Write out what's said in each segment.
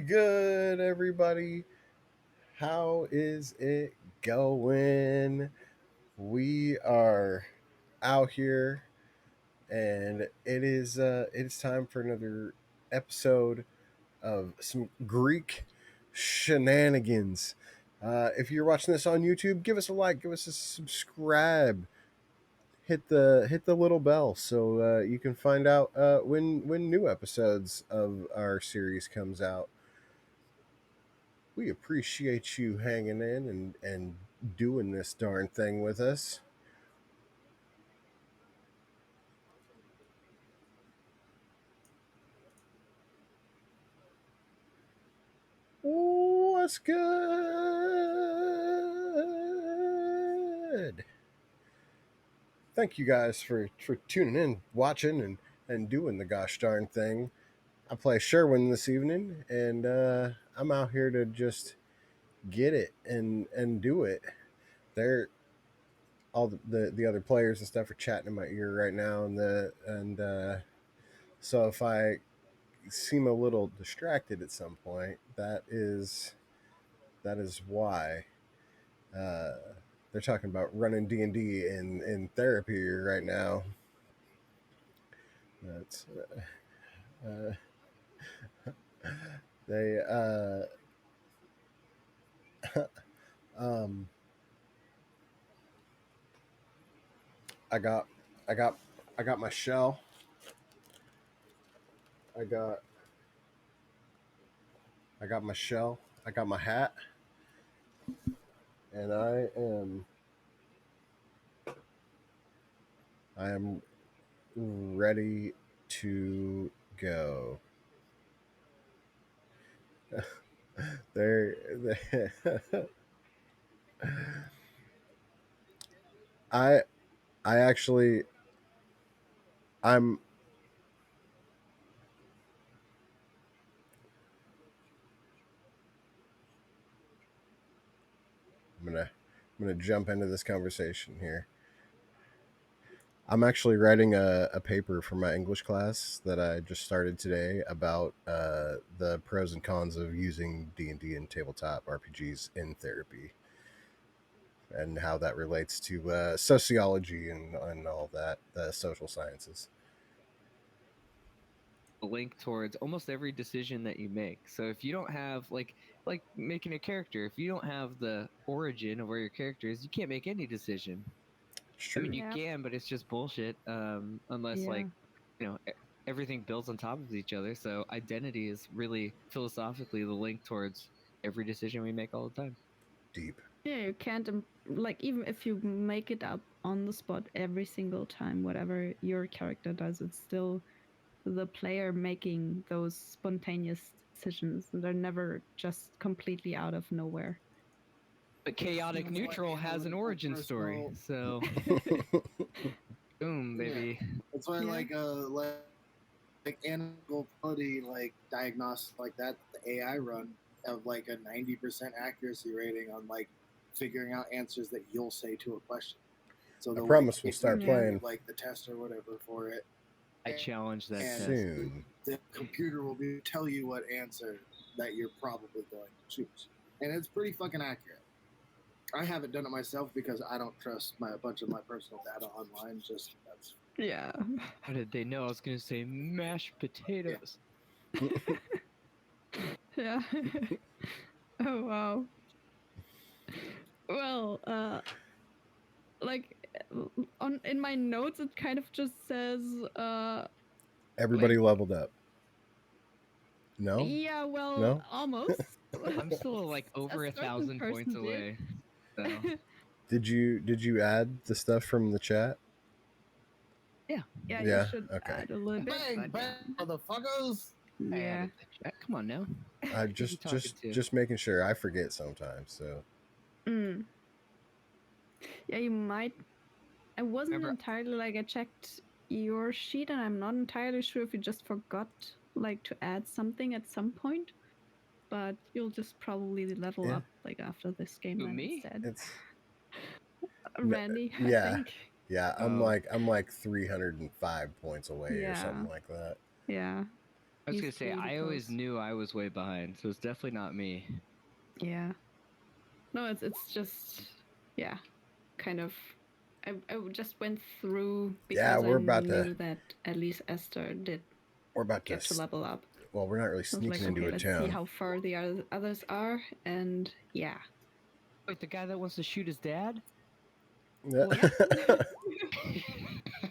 Good, everybody. How is it going? We are out here, and it's time for another episode of some Greek shenanigans. If you're watching this on YouTube, give us a like, give us a subscribe, hit the little bell so you can find out when new episodes of our series comes out. We appreciate you hanging in and doing this darn thing with us. What's good? Thank you guys for tuning in, watching, and doing the gosh darn thing. I play Sherwin this evening, and I'm out here to just get it and do it. They're all the other players and stuff are chatting in my ear right now, and so if I seem a little distracted at some point, that is why. Uh, they're talking about running D&D in therapy right now. That's uh, they um I got I got I got my shell. I got I got my shell. I got my hat, and I am ready to go. There, I I actually I'm I'm gonna jump into this conversation here. I'm actually writing a paper for my English class that I just started today about the pros and cons of using D&D and tabletop RPGs in therapy, and how that relates to sociology and all that, the social sciences. Link towards almost every decision that you make. So if you don't have like making a character, if you don't have the origin of where your character is, you can't make any decision. It's I mean, true. you Yeah. can, but it's just bullshit. Unless Yeah. you know, everything builds on top of each other. So identity is really philosophically the link towards every decision we make all the time. Deep. Yeah, you can't like even if you make it up on the spot every single time, whatever your character does, it's still the player making those spontaneous decisions, and they're never just completely out of nowhere. But chaotic That's why neutral has an analytical origin story. personal. So boom, Yeah, baby. that's why Yeah. like analytical quality like diagnostics like that the AI run have like a 90% accuracy rating on like figuring out answers that you'll say to a question. So I they'll like promise we'll if you start Yeah. playing do like the test or whatever for it, I challenge that and test. soon. the computer will be tell you what answer that you're probably going to choose, and it's pretty fucking accurate. I haven't done it myself because I don't trust a bunch of my personal data online. Just that's Yeah. How did they know I was going to say mashed potatoes? Yeah. Oh wow. Well, like on in my notes it kind of just says Everybody like leveled up. No, yeah, well, no. almost. I'm still like A over a certain thousand points person did. away. So Did you add the stuff from the chat? yeah, Yeah, you Yeah. should Okay. add a little bit, bang but yeah. bang, motherfuckers. I Yeah. added the chat. Come on now. I Who you just talking just to? just making sure. I forget sometimes. So Mm. Yeah, you might. I wasn't Remember, entirely like I checked your sheet, and I'm not entirely sure if you just forgot like to add something at some point. But you'll just probably level yeah, up like after this game who then me? instead. it's Randy, I yeah, think. yeah. I'm Oh, like 305 points away or Yeah, something like that. yeah. I was He's gonna say really I always close. knew I was way behind, so it's definitely not me. Yeah. No, it's just yeah, kind of. I just went through Yeah, because I knew that at least Esther did we're about to get to level up. well, we're not really I was like, sneaking into okay, a let's see town. how far the others are, and yeah. Wait, the guy that wants to shoot his dad? Yep. I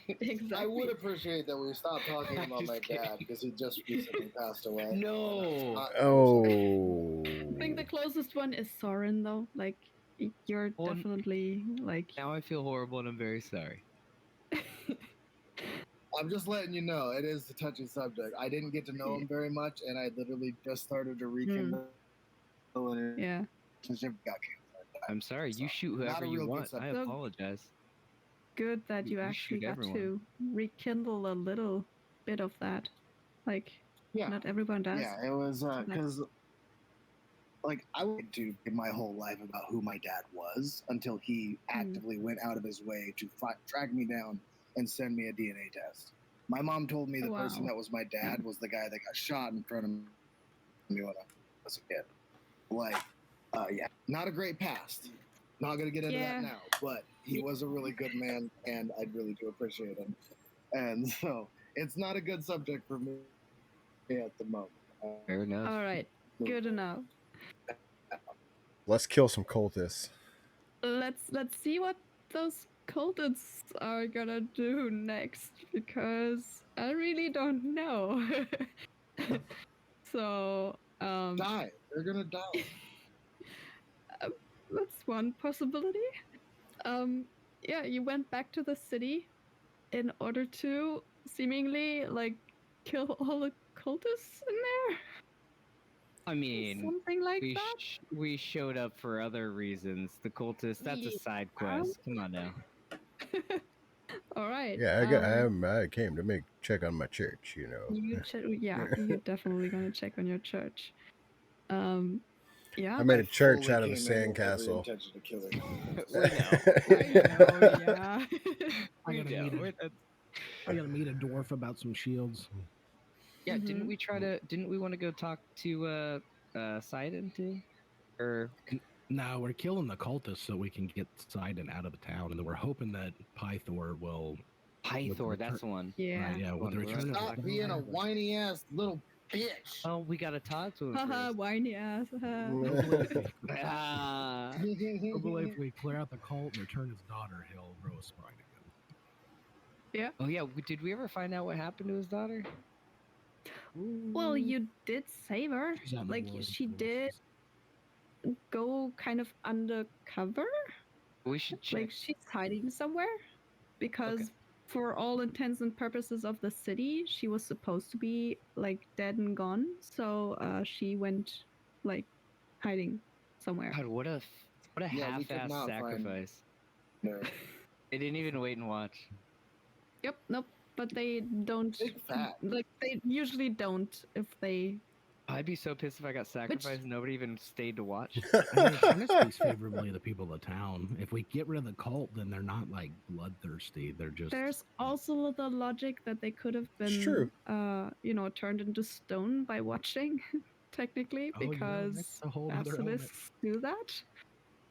would Exactly. appreciate that we stop talking I'm about my just kidding. dad because he just recently passed away. No. Not Oh. I think the closest one is Soren, though. Like, you're Well, definitely like. now I feel horrible and I'm very sorry. I'm just letting you know it is a touchy subject. I didn't get to know him very much, and I literally just started to rekindle a Yeah. relationship. Got canceled. I'm sorry. You shoot Not whoever a you real good want. I subject. So apologize. good that you You actually shoot got everyone. to rekindle a little bit of that. Like, Yeah, not everyone does. yeah. It was So that's because like I wanted to in my whole life about who my dad was until he actively went out of his way to track me down and send me a DNA test. My mom told me the person wow. that was my dad was the guy that got shot in front of me when I was a kid. Like, yeah, not a great past. Not gonna get into Yeah. that now, but he was a really good man, and I really do appreciate him. And so it's not a good subject for me at the moment. Fair enough. All right. Good enough. Let's kill some cultists. Let's see what those cultists are gonna do next because I really don't know. So Die. They're gonna die. that's one possibility. Um yeah, you went back to the city in order to seemingly like kill all the cultists in there. I mean, Something like that. we showed up for other reasons. The cultist, that's a side quest. Come on now. All right. Yeah, I came to check on my church, you know. Yeah, you're definitely gonna check on your church. Yeah. I made a church fully out of a came in with every sandcastle. intention to kill him. We know. I know, yeah. We gotta know. meet I gotta meet a dwarf about some shields. Yeah, didn't Mhm. we try to? Didn't we want to go talk to Sidon too? Or No, we're killing the cultists so we can get Sidon out of the town, and then we're hoping that Pythor will. Pythor? That's the one. Yeah. Right, yeah, with the We're return of Stop being a whiny ass little bitch. Oh, we gotta talk to him Haha, first. whiny ass. Hopefully, Ah, hopefully if we clear out the cult and return his daughter, he'll grow a spine again. Yeah. oh yeah. Did we ever find out what happened to his daughter? Well, you did save her. She's out in the Like woods. she did go kind of undercover. We should check. Like she's hiding somewhere because for all intents and purposes of the city, she was supposed to be like dead and gone. So she went like hiding somewhere. God, what a Yeah, we could half-ass not find sacrifice. her. They didn't even wait and watch. Yep, nope. But they don't Big fat. like they usually don't if they I'd be so pissed if I got sacrificed and nobody even stayed to watch. I mean, it kind of speaks favorably of the people of the town. If we get rid of the cult, then they're not like bloodthirsty. They're just. there's also the logic that they could have It's been true. turned into stone by watching technically Oh, yeah, because that's a whole other element. basilisks do that.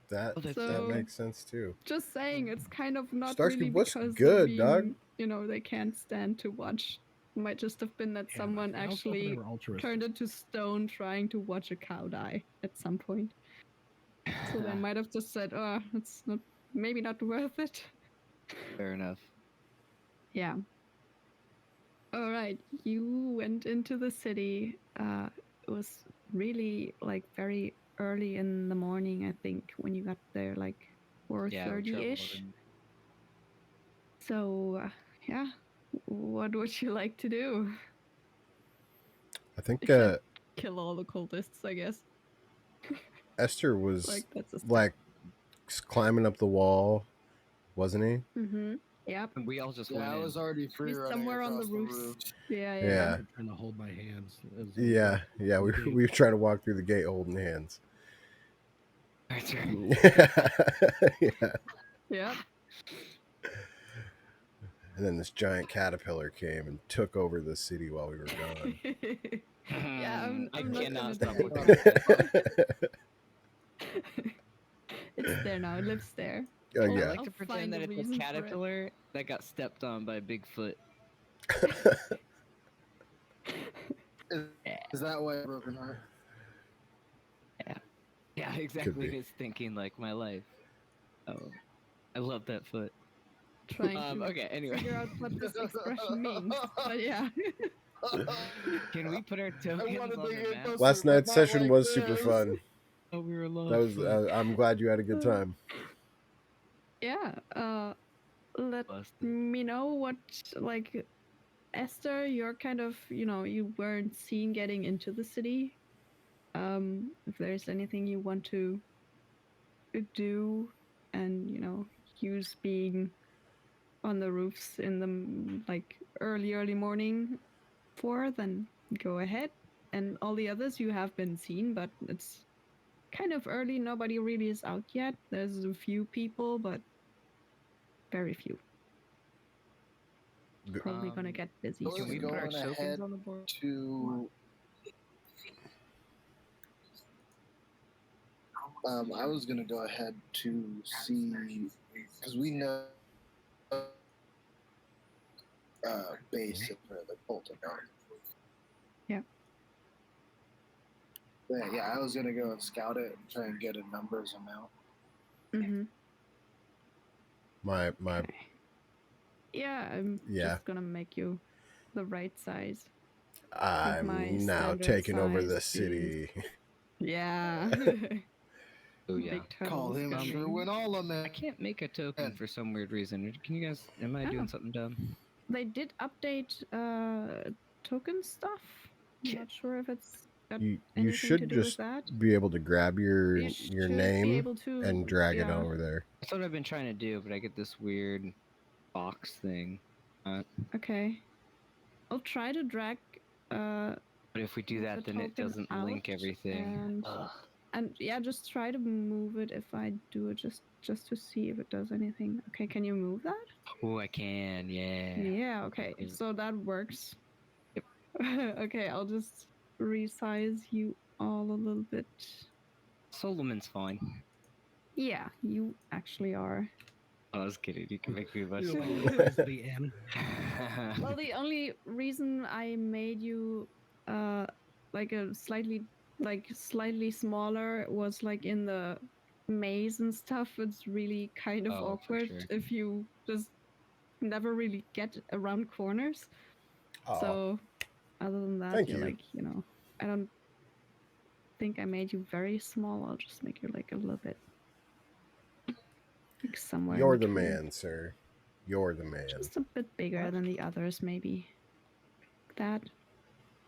That that's So- that makes sense too. Just saying, it's kind of not Starsky, really what's because good, they're dog? being, they can't stand to watch. It might just have been that Yeah, someone I also hope they actually were altruistic. turned into stone trying to watch a cow die at some point. So they might have just said, "Oh, it's not maybe not worth it." Fair enough. Yeah. All right, you went into the city. It was really like very early in the morning, I think, when you got there, like 4:30-ish. So, yeah, what would you like to do? I think Except kill all the cultists, I guess. Esther was Like that's a step. like climbing up the wall, wasn't he? Mm-hmm. Yep. And we all just Yeah, went I in. was already free He's running somewhere on the across roofs. roof. Yeah. Yeah. I'm trying to hold my hands. Yeah. We Okay. were trying to walk through the gate holding hands. That's right. Yeah. Yep. And then this giant caterpillar came and took over the city while we were gone. Yeah, I I'm not cannot gonna stop take looking at that. It's there now. It lives there. Oh I yeah. like I'll to find pretend that a it's a reason for it. caterpillar that got stepped on by Bigfoot. Is that why broken heart? Yeah, exactly. be. It's thinking like my life. Oh, I love that foot. Trying to Okay, anyway. figure out what this expression means. But yeah. Can we put our I tokens wanted on to the get map? closer, Last but night's not session like was super this. fun. Oh, we were lost. That was. I'm glad you had a good time. Yeah. Let Busted. me know what, like, Esther, you're kind of, you weren't seen getting into the city. If there's anything you want to do and, use being on the roofs in the like early morning for, then go ahead. And all the others you have been seen, but it's kind of early. Nobody really is out yet. There's a few people, but very few. Probably gonna get busy I Can was we soon. put our going tokens ahead on the board? to. I was gonna go ahead to see because we know base of where the Bolton are. Yeah. Yeah, I was gonna go and scout it and try and get a numbers amount. Mm-hmm. My Okay. Yeah, I'm just gonna make you the right size. With my I'm now standard taking over size the being- city. Yeah. Oh yeah. Big Call tunnels him coming. Sherwin Allman. I can't make a token for some weird reason. Can you guys? Am I doing Oh. something dumb? They did update token stuff. I'm Shit. not sure if it's got You anything to should do with just that. be able to grab your You should be name able to and drag it over there. That's what I've been trying to do, but I get this weird box thing. Okay. I'll try to drag But if we do the that, then it token doesn't out link everything. and yeah, just try to move it if I do it just to see if it does anything. Okay, can you move that? Oh, I can. Yeah. Yeah, okay. So that works. Yep. Okay, I'll just resize you all a little bit. Solomon's fine. Yeah, you actually are. I was kidding. You can make me much You're smaller. like size of the N. Well, the only reason I made you like a slightly smaller was like in the maze and stuff. It's really kind of Oh, for awkward sure. if you just never really get around corners. Aw, So other than that, thank you're you. like, I don't think I made you very small. I'll just make you like a little bit like somewhere You're in the between. man, sir. You're the man. Just a bit bigger than the others, maybe. That.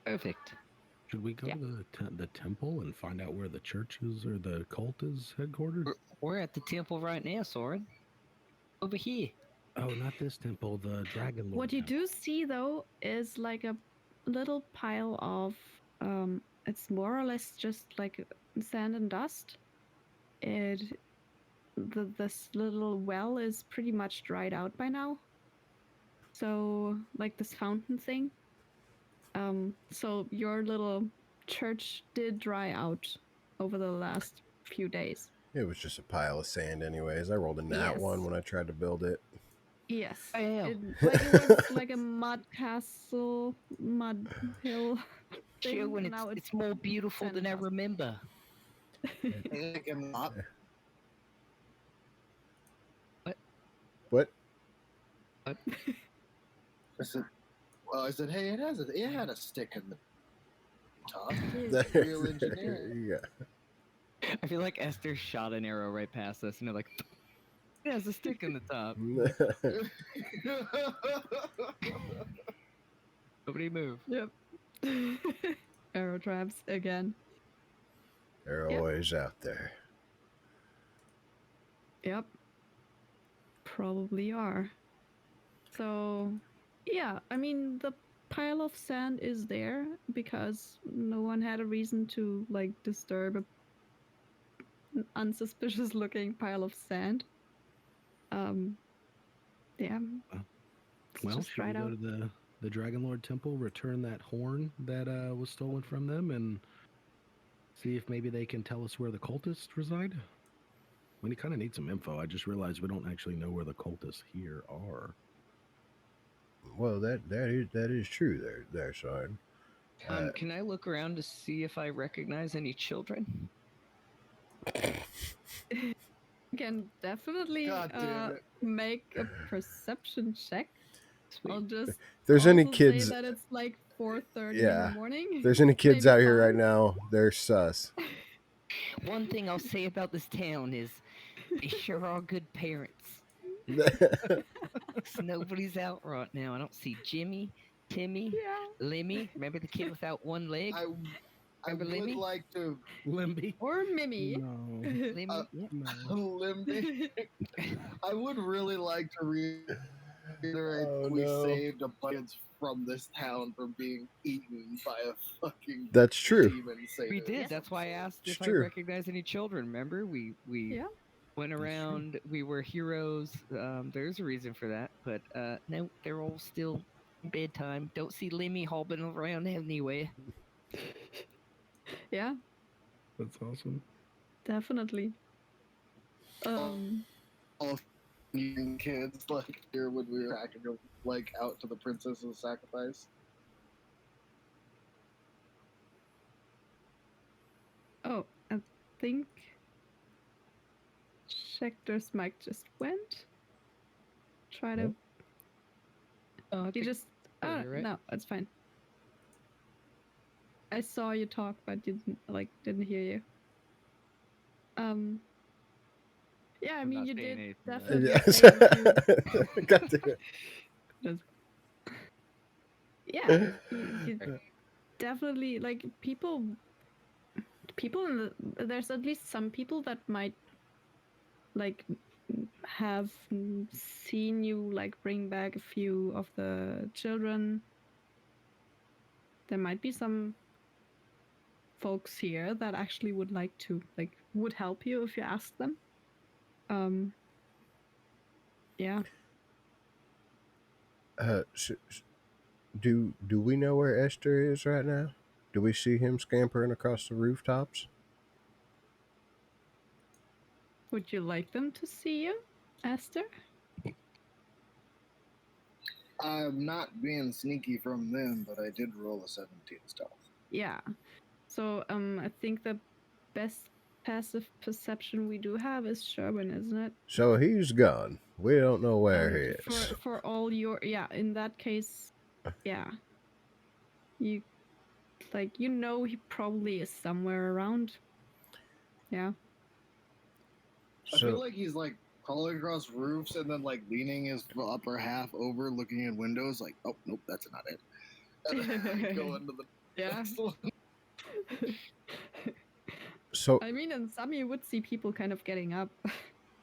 Perfect. Should we go Yeah. to the temple and find out where the church is or the cult is headquartered? We're at the temple right now, Soren. Over here. Oh, not this temple, the Dragon Lord. What you temple. do see though is like a little pile of it's more or less just like sand and dust. This little well is pretty much dried out by now. So like this fountain thing. So your little church did dry out over the last few days. It was just a pile of sand, anyways. I rolled a nat Yes. one when I tried to build it. Yes. Wow. It was like a mud castle, mud hill. Sure, when Now it's more beautiful sand than I dust. remember. Like a mop. What? I said, hey, it had a stick in the top. Real engineering. Yeah. I feel like Esther shot an arrow right past us, and they're like, "It has a stick in the top. Nobody move." Yep. Arrow traps again. They're Yep. always out there. Yep. Probably are. So, yeah, I mean, the pile of sand is there because no one had a reason to like disturb an unsuspicious looking pile of sand. Yeah. Well, just should we right go out. to the Dragon Lord Temple, return that horn that was stolen from them, and see if maybe they can tell us where the cultists reside? We kind of need some info. I just realized we don't actually know where the cultists here are. Well, that is true. There, son. Can I look around to see if I recognize any children? Can definitely God damn it. make a perception check. I'll Sweet. just If there's any also say kids, that it's like 4:30 in the yeah. morning. If there's any kids Maybe out here right 5. now, they're sus. One thing I'll say about this town is they sure are good parents. Nobody's out right now. I don't see Jimmy, Timmy, Yeah. Lemmy. Remember the kid without one leg? I Remember would Lemmy? like to Limby? Or Mimi. No, Lemmy? Yeah. no. Limby. I would really like to reiterate Oh we no, saved a bunch of kids from this town from being eaten by a fucking that's true. demon We satyr. did. That's why I asked It's if I true. recognize any children. Remember, we Yeah. went That's true. around. We were heroes. There's a reason for that, but no, they're all still bedtime. Don't see Lemmy hobbling around anywhere. Yeah, That's awesome. definitely. Um All young kids like here when we were packing them like out to the princess's sacrifice. oh, I think Schecter's mic just went. Try to Oh, you just you're right. no, it's fine. I saw you talk but didn't hear you. Um yeah, I I'm mean not you saying did anything, though. definitely Yes. say a few God damn just, yeah, it. you definitely like people there's at least some people that might like have seen you like bring back a few of the children. There might be some folks here that actually would like to like would help you if you ask them. Um yeah. Do we know where Esther is right now? Do we see him scampering across the rooftops? Would you like them to see you, Esther? I'm not being sneaky from them, but I did roll a 17 stealth. Yeah. So I think the best passive perception we do have is Sherwin, isn't it? So he's gone. We don't know where And he is. for all your yeah, in that case, yeah. You like you know he probably is somewhere around. Yeah. I feel So like he's like crawling across roofs and then like leaning his upper half over, looking in windows. Like, oh nope, that's not it. And then go into the Yeah. next one. so I mean, in some you would see people kind of getting up.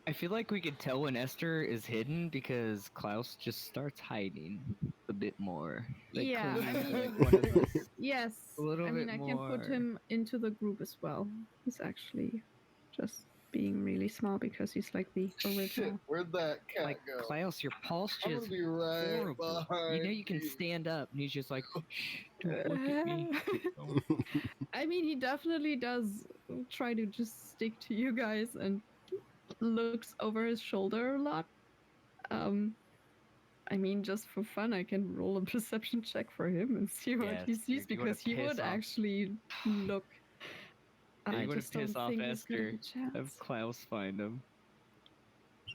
I feel like we could tell when Esther is hidden because Klaus just starts hiding a bit more. Like yeah, I clearly, mean, like one of us. yes. A little I mean, bit I can put more. him into the group as well. He's actually just being really small because he's like the Shit, original. where'd that cat Like go? Klaus, your posture I'm is gonna be right horrible. behind You know you can stand up, and he's just like, shh, don't look at me. I mean, he definitely does try to just stick to you guys and looks over his shoulder a lot. Um, I mean, just for fun, I can roll a perception check for him and see what Yes, he sees you wanna because he piss would off. actually look. Yeah, I you want just to piss don't off think there's gonna Esther. be a Have chance. Klaus find him.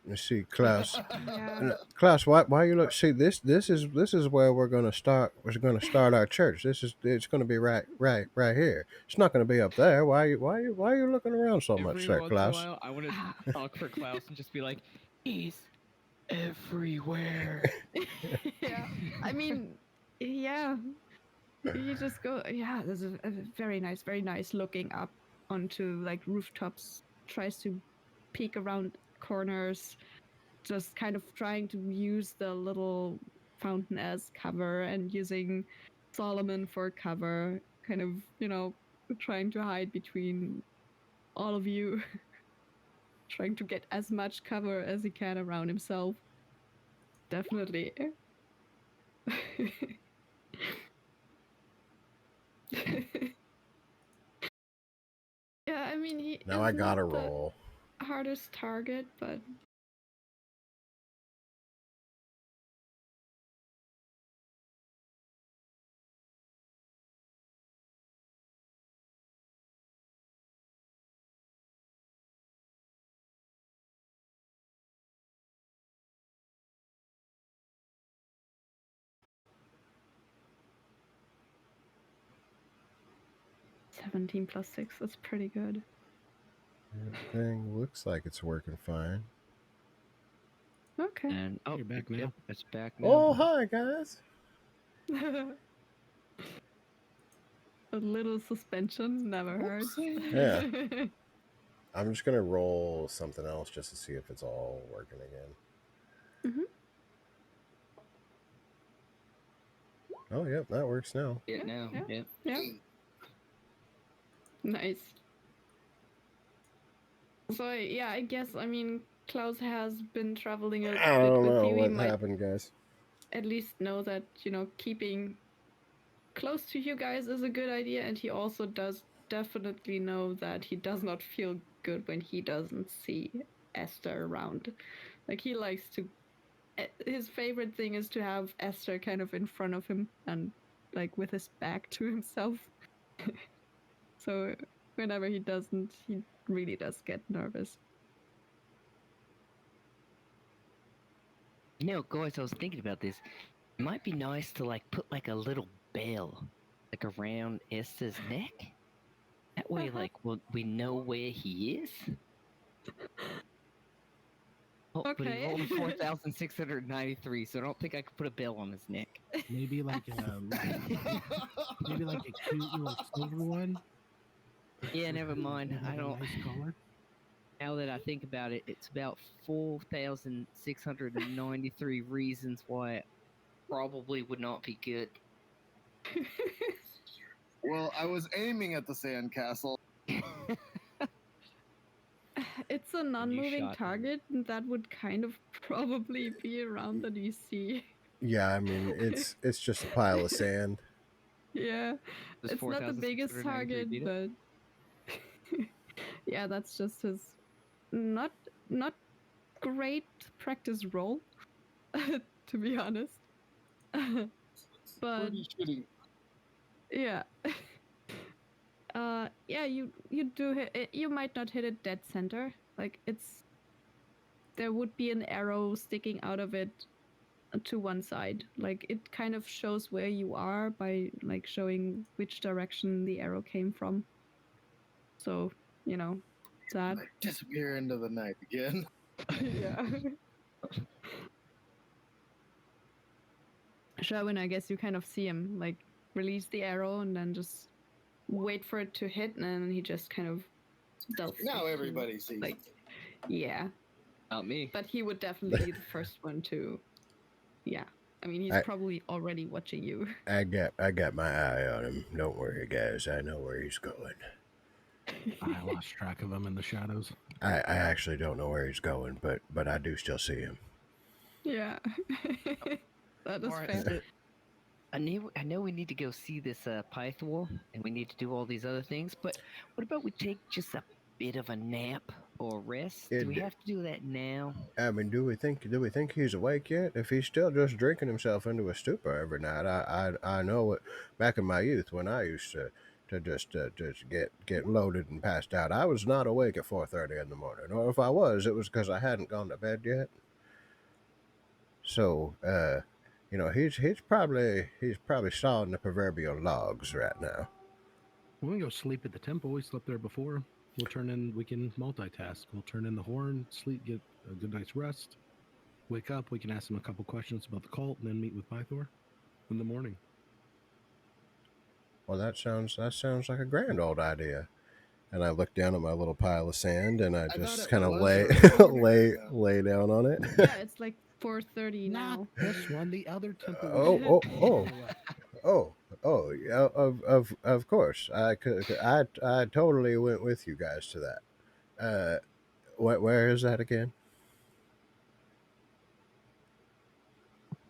let's see, Klaus. Yeah. Klaus, why you look? See, this is where we're gonna start. We're gonna start our church. It's gonna be right here. It's not gonna be up there. Why are you looking around so much, Every there, once in a Klaus? while, I want to talk for Klaus and just be like, he's everywhere. Yeah. I mean, yeah. You just go. Yeah, there's a very nice looking up onto like rooftops. Tries to peek around corners, just kind of trying to use the little fountain as cover and using Solomon for cover, kind of, trying to hide between all of you, trying to get as much cover as he can around himself. Definitely. Yeah, I mean, he Now is I not gotta the roll. hardest target, but $17 + 6, that's pretty good. Everything looks like it's working fine. Okay. And You're back now. Yep, it's back now. Oh, hi guys. A little suspension never hurts. Yeah. I'm just gonna roll something else just to see if it's all working again. Mhm. Oh, yep, that works now. Yeah, now. Yeah. Yep. Yeah. Nice. So yeah, I guess Klaus has been traveling a I bit don't with know you. He what might happened, guys. at least know that keeping close to you guys is a good idea, and he also does definitely know that he does not feel good when he doesn't see Esther around. Like he likes to. His favorite thing is to have Esther kind of in front of him and like with his back to himself. So whenever he doesn't, he really does get nervous. Guys, I was thinking about this. It might be nice to like put like a little bell like around Esther's neck. That way, like, we know where he is. Oh, but he Okay. rolled a 4,693, so I don't think I could put a bell on his neck. Maybe like maybe like a cute little silver one. Yeah, never mind. Have I a don't. nice color. Now that I think about it, it's about 4,693 reasons why it probably would not be good. Well, I was aiming at the sandcastle. It's a non-moving shot target, and that would kind of probably be around the DC. Yeah, I mean it's just a pile of sand. Yeah, Does it's not the biggest 4,693 target, beat it? but yeah, that's just his not not great practice roll, to be honest. But Pretty shitty. yeah, yeah, you do hit it. You might not hit it dead center. Like there would be an arrow sticking out of it to one side. Like it kind of shows where you are by like showing which direction the arrow came from. So, that. I disappear into the night again. Yeah. Sherwin, I guess you kind of see him like release the arrow and then just wait for it to hit, and then he just kind of stealths. Now to, everybody sees. like, yeah. Not me. But he would definitely be the first one to. Yeah. I mean, he's probably already watching you. I got my eye on him. Don't worry, guys. I know where he's going. I lost track of him in the shadows. I actually don't know where he's going, but I do still see him. Yeah. That is Alright, fair. so I know we need to go see this Pythor, and we need to do all these other things, but what about we take just a bit of a nap or rest? Do we have to do that now? I mean, do we think he's awake yet? If he's still just drinking himself into a stupor every night, I know it. Back in my youth, when I used to just get loaded and passed out, I was not awake at 4:30 in the morning, or if I was, it was because I hadn't gone to bed yet. So, he's probably sawing the proverbial logs right now. We can go sleep at the temple. We slept there before. We can multitask. We'll turn in the horn, sleep, get a good night's rest. Wake up, we can ask him a couple questions about the cult, and then meet with Pythor in the morning. Well, that sounds like a grand old idea. And I look down at my little pile of sand, and I just kind of lay lay down on it. Yeah, it's like 4:30 now. Not this one, the other temple. Yeah, of course. I totally went with you guys to that. Where is that again?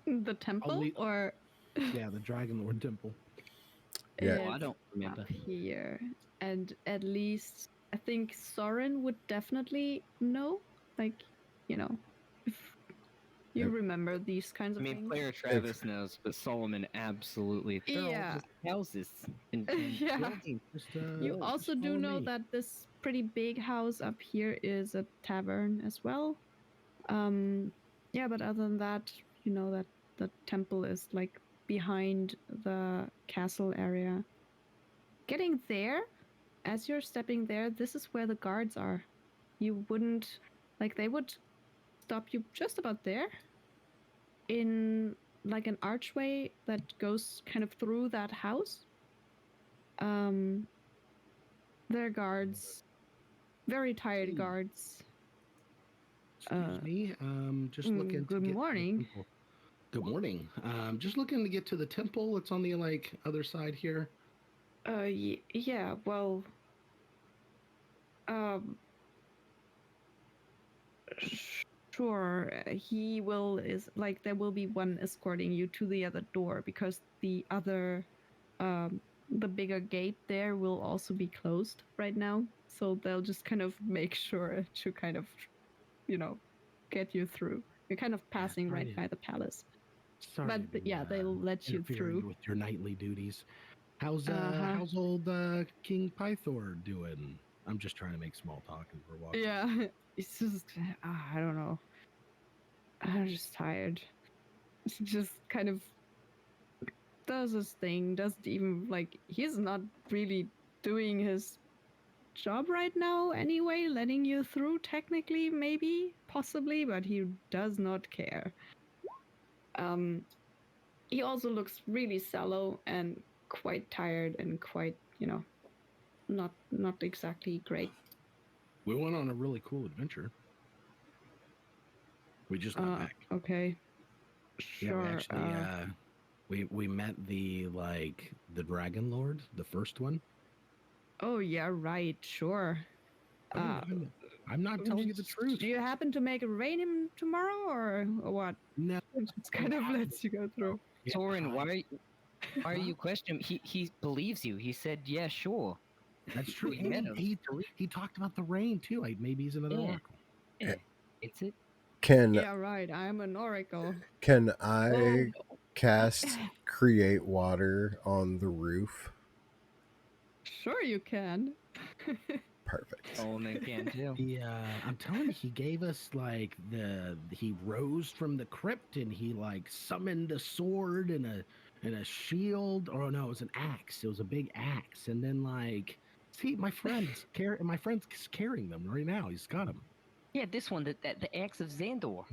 The temple, or Yeah, the Dragon Lord Temple. Yeah. Oh, I It's don't remember. up here. And at least I think Soren would definitely know. Like, you know, if you If- remember these kinds I of mean, things. player Travis knows, but Solomon absolutely. They're all Yeah. just houses and Yeah. buildings. Just You also just do follow know me. that this pretty big house up here is a tavern as well. Yeah, but other than that, you know that the temple is like behind the castle area. Getting there, as you're stepping there, this is where the guards are. You wouldn't like they would stop you just about there in like an archway that goes kind of through that house. Um, they're guards, very tired Hey, guards. excuse me. Just looking to Good get to the morning. temple. Good morning. Just looking to get to the temple. It's on the like other side here. Yeah. Well, um, sure. He will is like there will be one escorting you to the other door because the other, the bigger gate there will also be closed right now. So they'll just kind of make sure to kind of, you know, get you through. You're kind of Yeah, passing right by the palace. sorry But to be yeah, they'll let you interfering through. with your nightly duties. Uh-huh. How's old King Pythor doing? I'm just trying to make small talk as we're walking. Yeah. It's just I don't know. I'm just tired. It's just kind of does his thing, doesn't even like he's not really doing his job right now anyway, letting you through technically, maybe, possibly, but he does not care. Um he also looks really sallow and quite tired and quite, you know, not exactly great. We went on a really cool adventure. We just got back. Okay. Yeah, we Sure. actually we met the like the Dragon Lord, the first one. Oh yeah, right, sure. Oh, Uh I'm not telling you the truth. do you happen to make it rain him tomorrow or what? No, It just kind of lets you go through. yeah, Soren, why are huh? you questioning? He believes you. He said, "Yeah, sure." That's true. We And met him. he talked about the rain too. Like maybe he's another Yeah, oracle. yeah. It's it. Can Yeah, right. I'm an oracle. can Well, I cast create water on the roof? sure you can. Perfect. Solomon can too. Yeah, I'm telling you, he gave us like he rose from the crypt and he like summoned a sword and a shield. Or no, it was an axe. It was a big axe. And then like, see, my friend's carrying them right now. He's got them. Yeah, this one, that the axe of Xandor.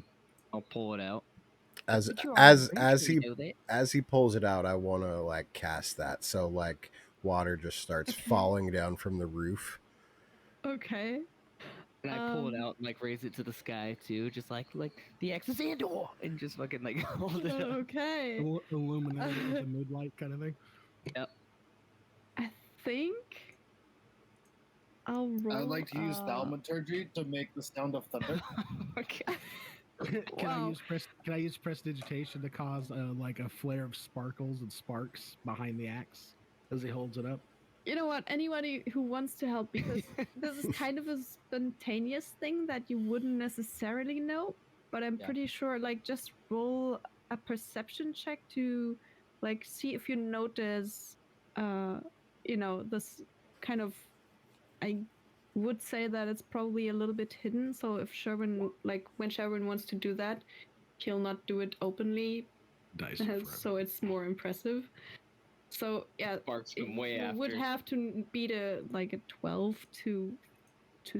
I'll pull it out. As But you already as as eventually he know that. as he pulls it out, I want to like cast that. So like water just starts Okay. falling down from the roof. Okay. And I pull it out and like raise it to the sky too, just like the axe of Xandor, and just fucking like hold it up. Okay. Illuminate it with a midlight kind of thing. Yep. I think I'll I would roll. like to use thaumaturgy to make the sound of thunder. Okay. Wow. Can I use prestidigitation to cause like a flare of sparkles and sparks behind the axe as he holds it up? You know what? Anybody who wants to help, because this is kind of a spontaneous thing that you wouldn't necessarily know, but I'm Yeah. pretty sure, like, just roll a perception check to, like, see if you notice, uh, you know, this kind of, I would say that it's probably a little bit hidden. So if Sherwin, like, when Sherwin wants to do that, he'll not do it openly, Dice are forever. so it's more impressive. So yeah, Sparks from you way would after. have to beat a 12 to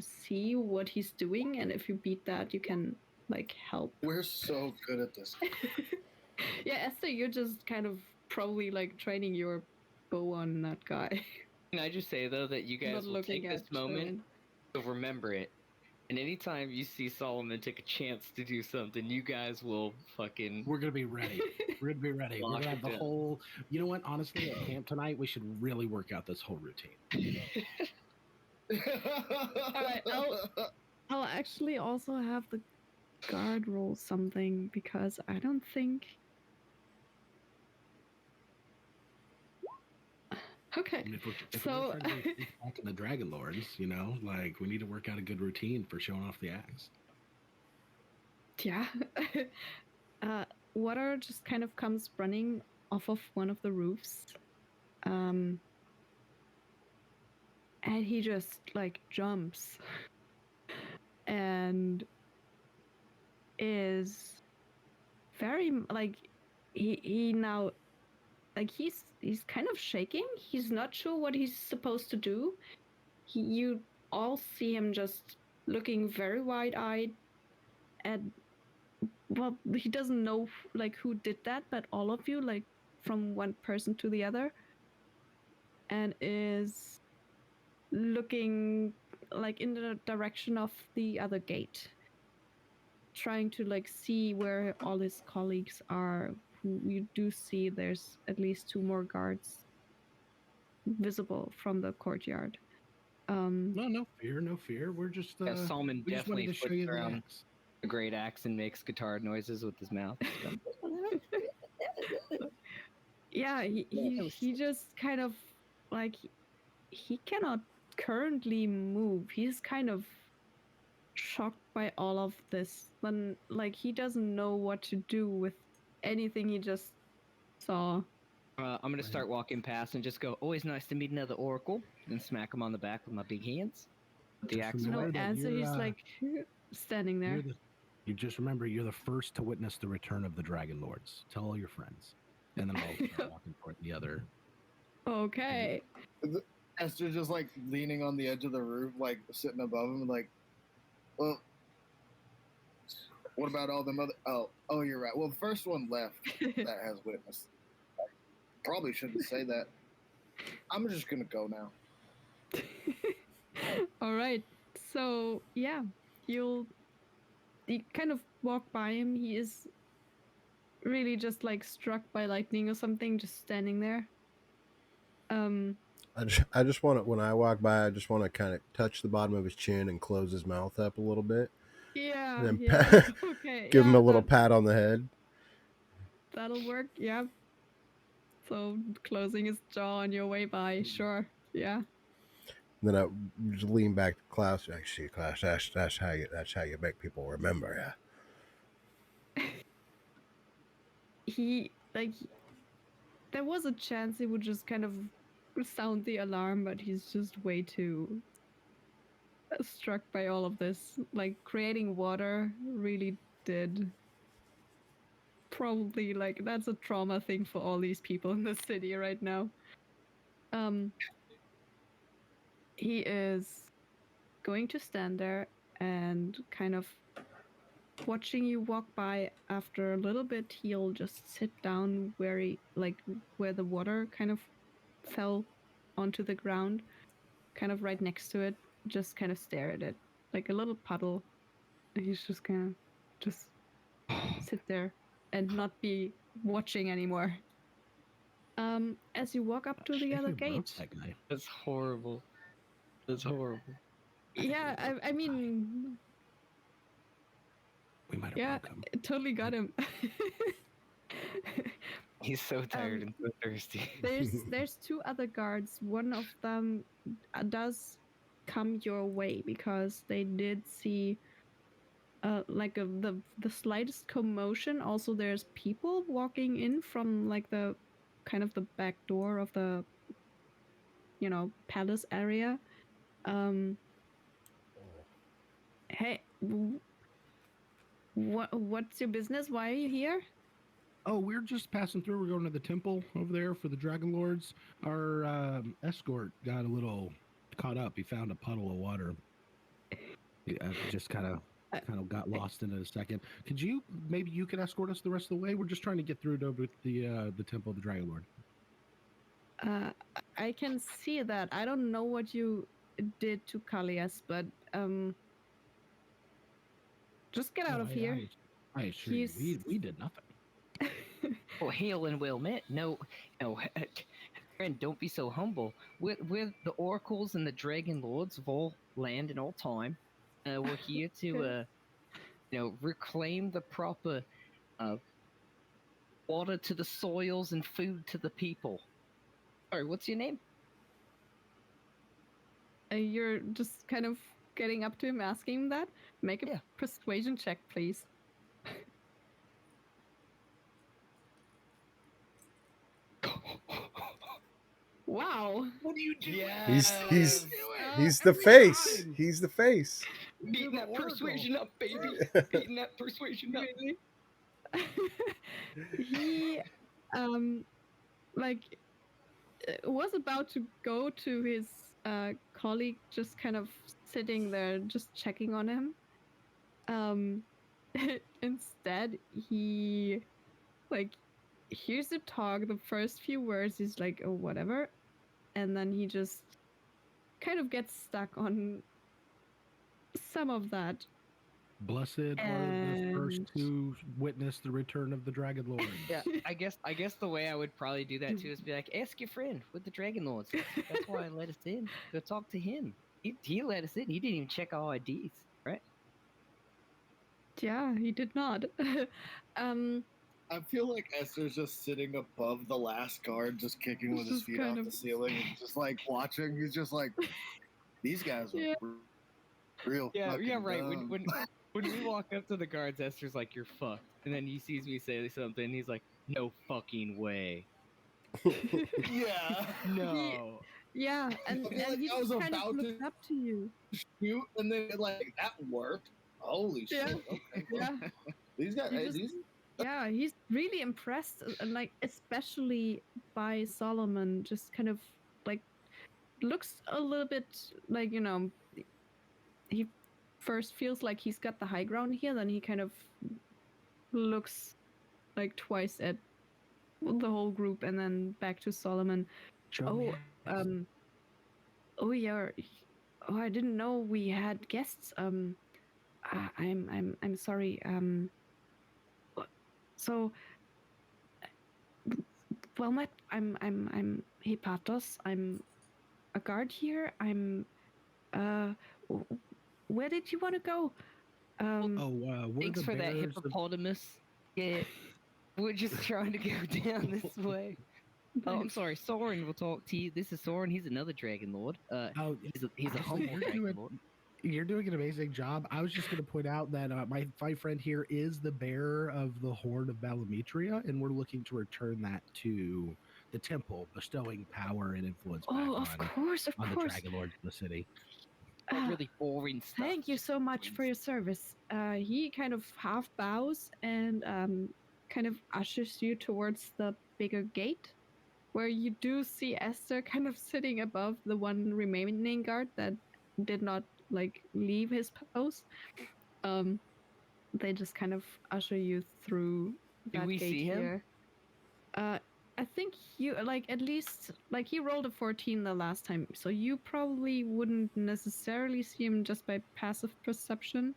see what he's doing, and if you beat that, you can like help. We're so good at this. Yeah, Esther, you're just kind of probably like training your bow on that guy, Can I just say though that you not guys will looking take at this moment Sherwin. to remember it. And anytime you see Solomon take a chance to do something, you guys will fucking We're gonna be ready. We're gonna be ready. We're lock gonna have it the down. whole. You know what? Honestly, at camp tonight, we should really work out this whole routine. All right, I'll actually also have the guard roll something because I don't think Okay. I mean, if we're gonna So try to get back in the Dragon Lords, like we need to work out a good routine for showing off the axe. yeah. uh, Water just kind of comes running off of one of the roofs. Um, and he just like jumps and is very like he now like he's kind of shaking. He's not sure what he's supposed to do. You all see him just looking very wide-eyed and well, he doesn't know like who did that, but all of you like from one person to the other and is looking like in the direction of the other gate, trying to like see where all his colleagues are. Who you do see there's at least two more guards visible from the courtyard. No, no fear, no fear. We're just Yeah, Solomon we just wanted definitely to show flips you the around axe. a great axe and makes guitar noises with his mouth. Yeah, he just kind of like he cannot currently move. He's kind of shocked by all of this. Then like he doesn't know what to do with anything he just saw. I'm gonna start walking past and just go, "Always nice to meet another oracle," and smack him on the back with my big hands. Put the Just axe No away. remember that answer. He's like standing there. you just remember you're the first to witness the return of the Dragon Lords. Tell all your friends, and then I'll start walking toward the other. Okay. Esther just like leaning on the edge of the roof, like sitting above him, like, well, what about all them other? Oh, you're right. Well, the first one left that has witnessed. Probably shouldn't say that. I'm just gonna go now. All right. So yeah, you kind of walk by him. He is really just like struck by lightning or something, just standing there. Um. I just want to, when I walk by, I just want to kind of touch the bottom of his chin and close his mouth up a little bit, and Yeah. then Yeah. Okay. give him a Yeah. little pat on the head. That'll work. Yeah. So closing his jaw on your way by. Sure. Yeah. And then I just lean back to Klaus. Like, see, Klaus, that's how you make people remember. He like there was a chance he would just kind of sound the alarm, but he's just way too struck by all of this. Like creating water really did probably like that's a trauma thing for all these people in the city right now. Um he is going to stand there and kind of watching you walk by. After a little bit he'll just sit down where he like where the water kind of fell onto the ground, kind of right next to it, just kind of stare at it like a little puddle. And he's just kind of just sit there and not be watching anymore. As you walk up to the Shame other we broke gate. that guy. That's horrible. That's horrible. Yeah, I mean, We might have yeah, broke him. it totally got him. He's so tired and so thirsty. There's two other guards. One of them does come your way because they did see like the slightest commotion. Also, there's people walking in from like the kind of the back door of the palace area. Um, hey, what's your business? Why are you here? Oh, we're just passing through. We're going to the temple over there for the Dragon Lords. Our escort got a little caught up. He found a puddle of water. He, just kind of got lost in it a second. Could you maybe you could escort us the rest of the way? We're just trying to get through to the temple of the Dragon Lord. Uh, I can see that. I don't know what you did to Kalias, but just get out of here. I assure you, we did nothing. Oh, hail and well met. No, friend, don't be so humble. We're the oracles and the dragon lords of all land and all time. We're here to, reclaim the proper uh, water to the soils and food to the people. Sorry, what's your name? you're just kind of getting up to him, asking him that. Make a Yeah. persuasion check, please. Wow. What are you doing? He's What are he's Yes. you doing? he's the Every face. time. He's the face. You're Beating the that oracle. persuasion up, baby. Beating that persuasion up. Really? He um like was about to go to his colleague, just kind of sitting there just checking on him. um Instead he like hears the talk. The first few words is like, oh, whatever, and then he just kind of gets stuck on some of that. Blessed are the first And to witness the return of the Dragon Lords. Yeah, I guess the way I would probably do that too is be like, ask your friend with the Dragon Lords. That's why I let us in. Go talk to him. He let us in. He didn't even check our IDs, right? yeah, he did not. um I feel like Esther's just sitting above the last guard, just kicking with his Just feet kind off of- the ceiling and just like watching. He's just like, these guys are Yeah. real Yeah, fucking right. dumb. When we walk up to the guards, Esther's like, "You're fucked," and then he sees me say something. He's like, "No fucking way." Yeah. No. yeah, I and feel like he I was just kind of about looks to up to you. shoot, and then like that worked. Holy Yeah. shit! Okay, well, Yeah, these guys, he hey, just these yeah, he's really impressed, and like especially by Solomon. Just kind of like looks a little bit like, he first feels like he's got the high ground here, then he kind of looks like twice at the whole group and then back to Solomon. Show me. Oh, oh yeah, oh, I didn't know we had guests. I'm sorry. So, well, Matt, I'm Hepatos. I'm a guard here. Uh, where did you want to go? Oh, we're Thanks the for that, bearers of. hippopotamus. Yeah, we're just trying to go down this way. Oh, I'm sorry. Soren will talk to you. This is Soren. He's another Dragon Lord. Oh, He's a Ashley, humble Dragon Lord. you're doing an amazing job. I was just going to point out that my friend here is the bearer of the Horn of Balametria, and we're looking to return that to the temple, bestowing power and influence back Oh, of course, of on the course. Dragon Lords of the city. All really boring stuff. Thank you just so much boring for your service. He kind of half bows and kind of ushers you towards the bigger gate, where you do see Esther kind of sitting above the one remaining guard that did not like leave his post. Um, they just kind of usher you through Do that we gate see him? here. I think you like at least like he rolled a 14 the last time, so you probably wouldn't necessarily see him just by passive perception.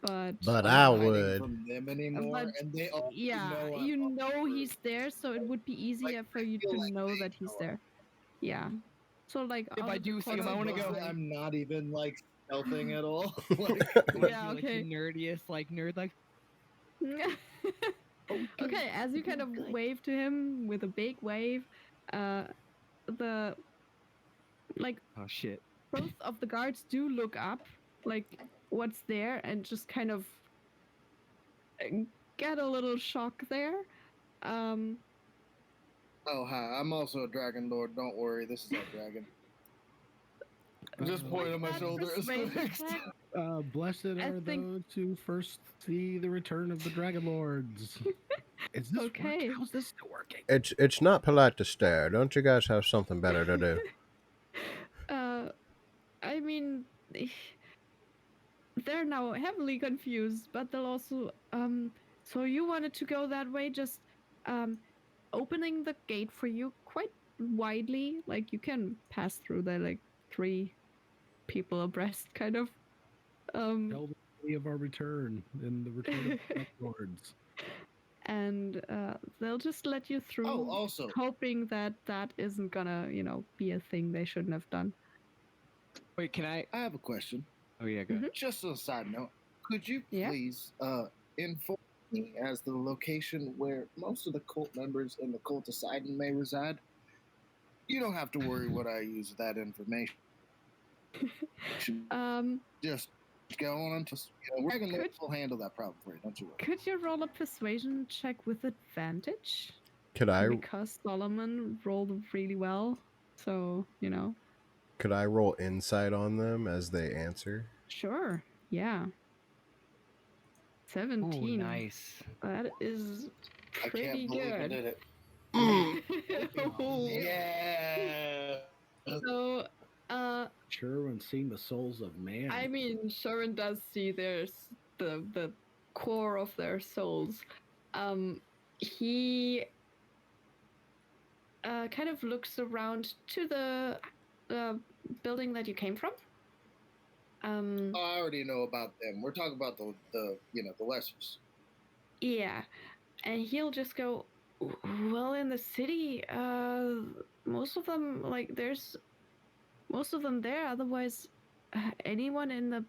But But I'm I not hiding would. from them anymore, but and they all yeah, know I'm you on know the he's there, so it would be easier Like, for I you feel to like know they that he's know there. Yeah. So like If out I of the do see corner him, I of want to your go. eye- I'm not even like stealthing at all. Like, Am I Yeah, like okay. the nerdiest, like nerd, like Okay, as you kind of good. wave to him with a big wave, uh the like Oh shit. both of the guards do look up, like what's there, and just kind of get a little shock there. Um, oh hi, I'm also a dragon lord. Don't worry, this is our dragon. I'm just pointing with on my that shoulder as persuasion quick. check, Blessed I are think those who first see the return of the Dragon Lords. Is this okay. working? How's this still working? It's not polite to stare. Don't you guys have something better to do? uh, I mean, they're now heavily confused, but they'll also So you wanted to go that way, just um opening the gate for you quite widely, like you can pass through there like three people abreast, kind of. Um, Tell the story of our return and the return of the Dragon Lords. and they'll just let you through, Oh, also, hoping that that isn't gonna, be a thing they shouldn't have done. Wait, can I? I have a question. Oh yeah, go. Mhm. Just a side note, could you Yeah. please inform me as the location where most of the cult members in the cult of Poseidon may reside? You don't have to worry what I use with that information. Should um, just go on until Dragon Could- Lords will handle that problem for you. Don't you worry. could you roll a persuasion check with advantage? Could I Because Solomon rolled really well, so could I roll insight on them as they answer? Sure, yeah. Ooh, 17. nice. That is I pretty can't believe I good. did it. Oh. Yeah. So, Sure, when seeing the souls of man. I mean, Sharon does see the core of their souls. He kind of looks around to the building that you came from. Oh, I already know about them. We're talking about the the lessers. Yeah, and he'll just go, well, in the city, most of them, like, there's most of them there. Otherwise, anyone in the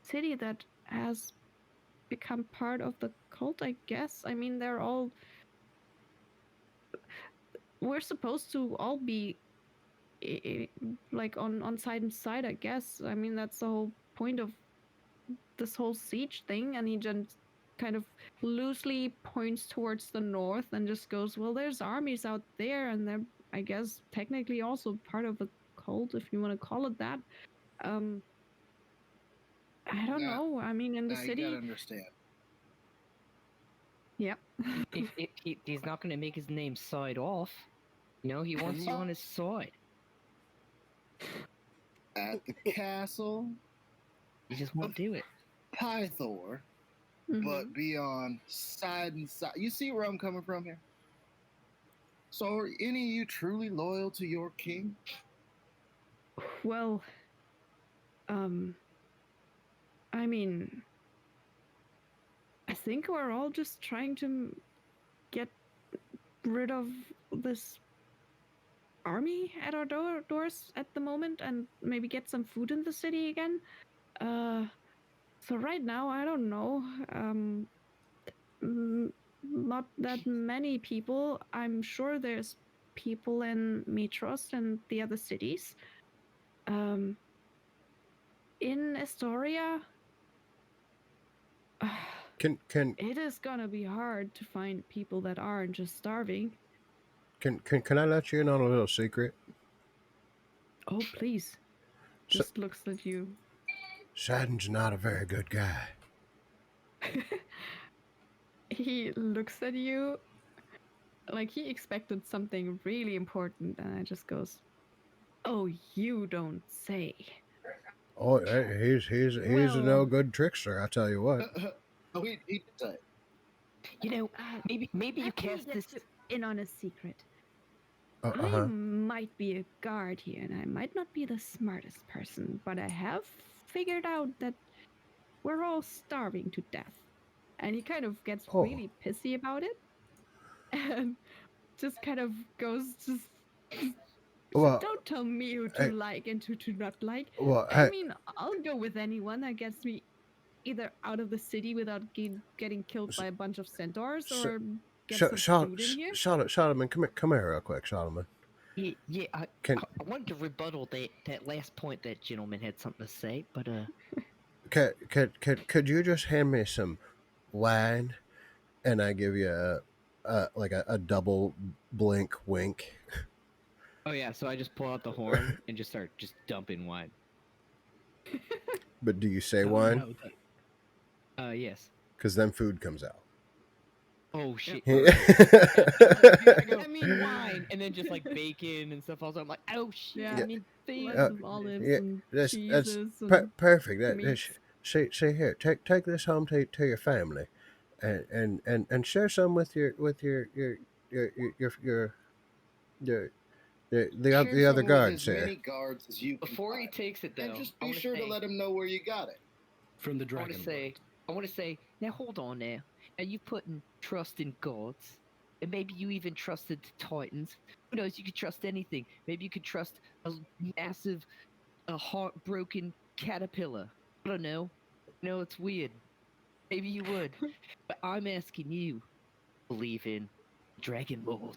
city that has become part of the cult, I guess. I mean, they're all. We're supposed to all be like on side and side, I guess. I mean, that's the whole point of this whole siege thing. And he just kind of loosely points towards the north and just goes, well, there's armies out there, and they're, I guess, technically also part of the cult, if you want to call it that. um I don't Now, know. I mean, in the now you gotta city. understand. Yeah. He's not going to make his name side off. He wants you on his side. At the castle, He just won't do it. Pythor, but be on side and side. You see where I'm coming from here? So, are any of you truly loyal to your king? Well, I mean, I think we're all just trying to get rid of this army at our doors at the moment, and maybe get some food in the city again. So right now, I don't know. Not that many people. I'm sure there's people in Mitros and the other cities. In Astoria, Can it is gonna be hard to find people that aren't just starving. can I let you in on a little secret? Oh, please. So, Just looks at you. Sadden's not a very good guy. He looks at you like he expected something really important, and it just goes, oh, you don't say. Oh, he's a no Well, good trickster. I tell you what. Oh, he did say. Maybe you let me cast get this. you in on a secret. Uh I huh. might be a guard here, and I might not be the smartest person, but I have figured out that we're all starving to death. And he kind of gets Oh, really pissy about it, and just kind of goes, just well, don't tell me who to hey, like and who to not like. well, I hey, mean, I'll go with anyone that gets me either out of the city without getting killed S- by a bunch of centaurs, S- or get some food in here. Solomon, come here real quick, Solomon. Yeah, Can I wanted to rebuttal that last point that gentleman had something to say, but could you just hand me some wine and I give you a double blink wink? oh yeah, so I just pull out the horn and just start just dumping wine. But do you say No, wine? no, Yes. Because then food comes out. Oh shit. Yeah. I go, I mean, wine, and then just like bacon and stuff. Also, I'm like, oh shit. Yeah. I mean, Lots Uh, of olives yeah, and that's cheeses and perfect. meats. See here, take this home to your family, and share some with your your your your, your Share the other some with guards as here. many guards as you can Before he find. takes it, though, And just I be wanna sure to say- let him know where you got it. from the I want dragon. to say, now hold on now. Now you putting trust in gods, and maybe you even trusted the Titans. Who knows? You could trust anything. Maybe you could trust a massive, a heartbroken caterpillar. I don't know. It's weird. Maybe you would, but I'm asking you. Believe in Dragon Lord.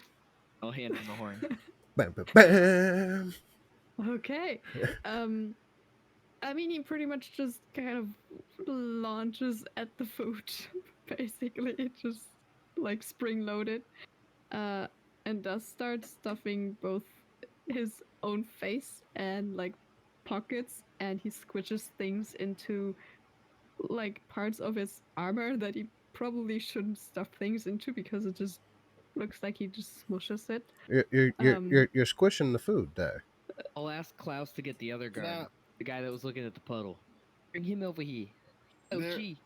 I'll hand him the horn. Bam, bam, bam. Okay. Um I mean, he pretty much just kind of launches at the food. Basically, it just like spring loaded, uh, and does start stuffing both his own face and like pockets, and he squishes things into like parts of his armor that he probably shouldn't stuff things into because it just looks like he just smushes it. You're squishing the food there. I'll ask Klaus to get the other guard, Now, the guy that was looking at the puddle. Bring him over here. Oh, there gee.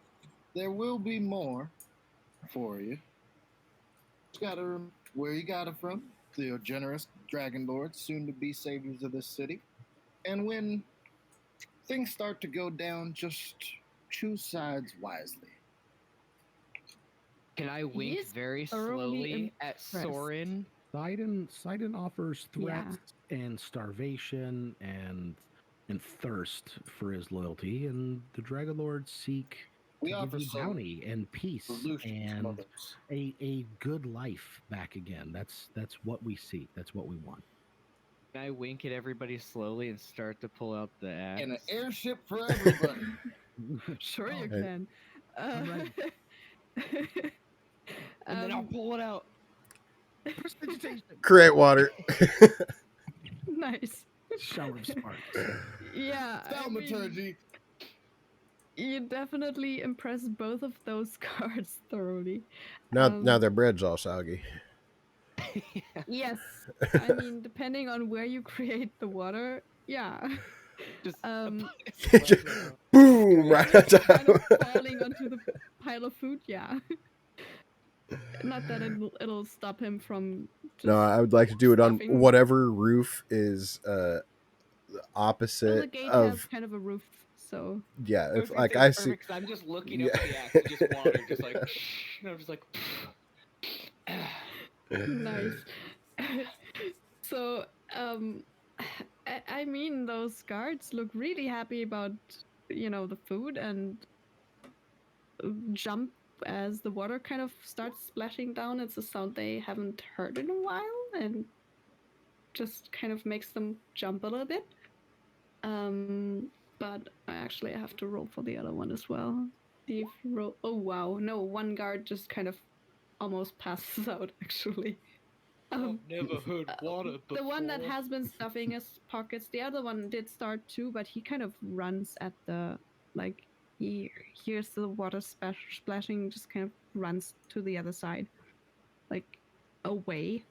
there will be more for you. Just gotta remember where you got it from. The generous dragon lords, soon to be saviors of this city. And when things start to go down, just choose sides wisely. Can I wink is very thoroughly slowly at impressed. Soren? Sidon offers Yeah. threats and starvation and thirst for his loyalty, and the Dragon Lords seek We to give offer you some bounty and peace solutions from and others. a good life back again. That's what we seek. That's what we want. Can I wink at everybody slowly and start to pull out the axe? And an airship for everybody. Sure, you Oh, can. I'm ready. And then I'll pull it out. Prestidigitation. Create water. Nice. Shower of sparks. Yeah, I mean, Thaumaturgy. you definitely impress both of those cards thoroughly. Now their bread's all soggy. Yes, I mean, depending on where you create the water, yeah. Just Um, Boom! Right on kind of top. falling onto the pile of food, yeah. Not that it'll stop him from just No, I would like to do it on stuffing. whatever roof is Well, opposite the gate has of kind of a roof, so yeah. I If was gonna like say I it's see, perfect 'cause I'm just looking yeah. up at the axe and just water, just like, and I'm just like, nice. So, I mean, those guards look really happy about the food and jump as the water kind of starts splashing down. It's a sound they haven't heard in a while, and just kind of makes them jump a little bit. But I actually have to roll for the other one as well. See if you roll. Oh wow, no, one guard just kind of almost passes out actually. never heard water The one that has been stuffing his pockets, the other one did start too, but he kind of runs at the like he hears the water splashing, just kind of runs to the other side, like away.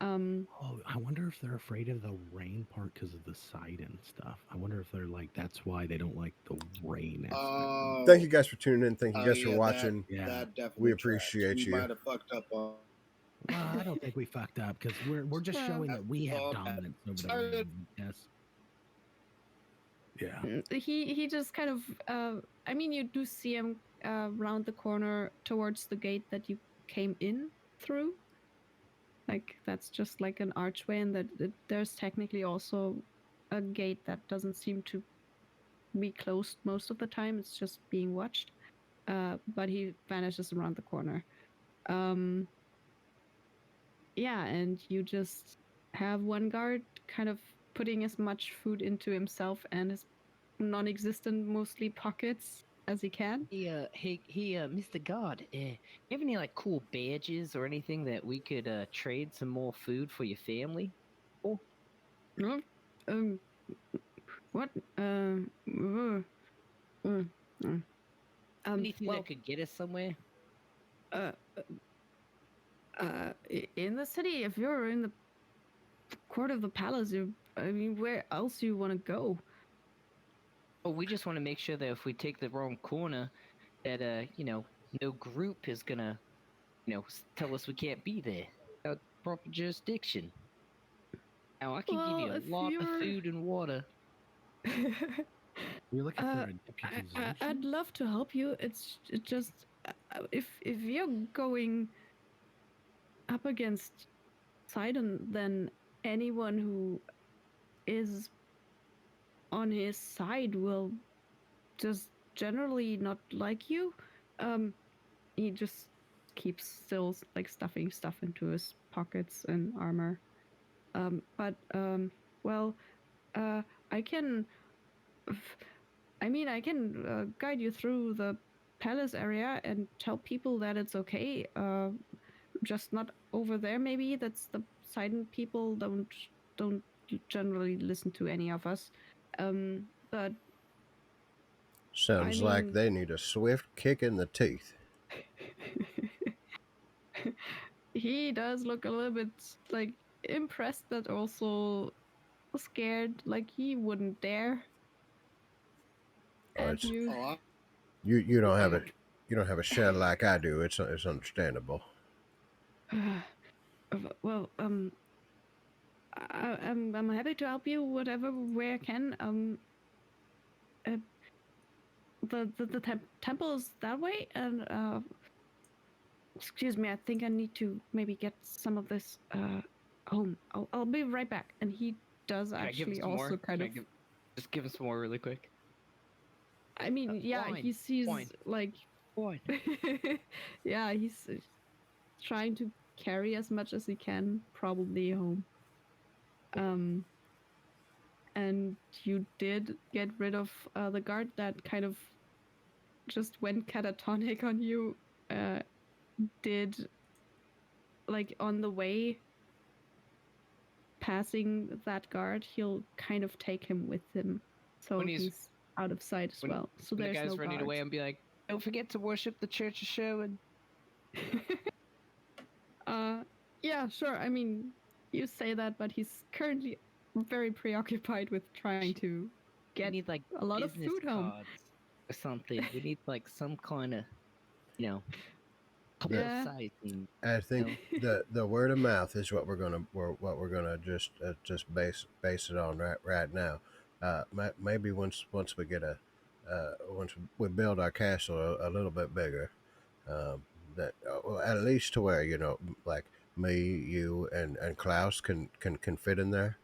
Oh, I wonder if they're afraid of the rain part because of the Sidon stuff. I wonder if they're like that's why they don't like the rain aspect. Thank you guys for tuning in. Thank you guys for Yeah, watching. Yeah. that definitely We tracks. appreciate We you. might have fucked up on. Well, I don't think we fucked up because we're just showing that we have dominance over the rain. Yes. Yeah. He just kind of I mean, you do see him round the corner towards the gate that you came in through. Like that's just like an archway, and there's technically also a gate that doesn't seem to be closed most of the time. It's just being watched. But he vanishes around the corner. Um, yeah, and you just have one guard kind of putting as much food into himself and his non-existent mostly pockets as he can. Mr. God, you have any like cool badges or anything that we could trade some more food for your family? Oh, Oh, um, what? Mm, mm. anything Well, that could get us somewhere? uh, in the city, if you're in the court of the palace, I mean, where else do you want to go? Oh, we just want to make sure that if we take the wrong corner, that no group is gonna tell us we can't be there without proper jurisdiction. Now I can give Well, you a if lot of you're, food and water. You're looking for a I'd deputization? love to help you. It's just if you're going up against Sidon, then anyone who is on his side will just generally not like you. Um, he just keeps still like stuffing stuff into his pockets and armor. But well, uh, I can. I mean, I can guide you through the palace area and tell people that it's okay. Just not over there. Maybe that's the Poseidon people don't generally listen to any of us. But I Sounds like mean, they need a swift kick in the teeth. he does look a little bit like impressed, but also scared. Like he wouldn't dare Oh, at it's you. Oh, you don't have it. I'm You don't have a shed like I do. It's understandable. Well, I'm happy to help you whatever way I can. Uh, the temple is that way, and excuse me, I think I need to maybe get some of this home. I'll be right back. And he does Can I give him actually some also more? kind of. Just give him some more really quick? I mean, yeah, Wine, he sees wine, like, wine. yeah, he's trying to carry as much as he can, probably home. Um, and you did get rid of the guard that kind of just went catatonic on you. Did like on the way passing that guard, he'll kind of take him with him, so When he's he's out of sight as when well. So when the there's no guy's running away, guards. and be like, "Don't forget to worship the church of Sherwood." uh, yeah, sure. I mean, you say that, but he's currently very preoccupied with trying to We get need like a lot of business food home. cards or something. We need like some kind of, you know, That Yeah. publicizing. I You think know, the word of mouth is what we're gonna just base it on right now. Maybe once we get once we build our castle a little bit bigger, um, that well, at least to where like me, you, and Klaus can fit in there.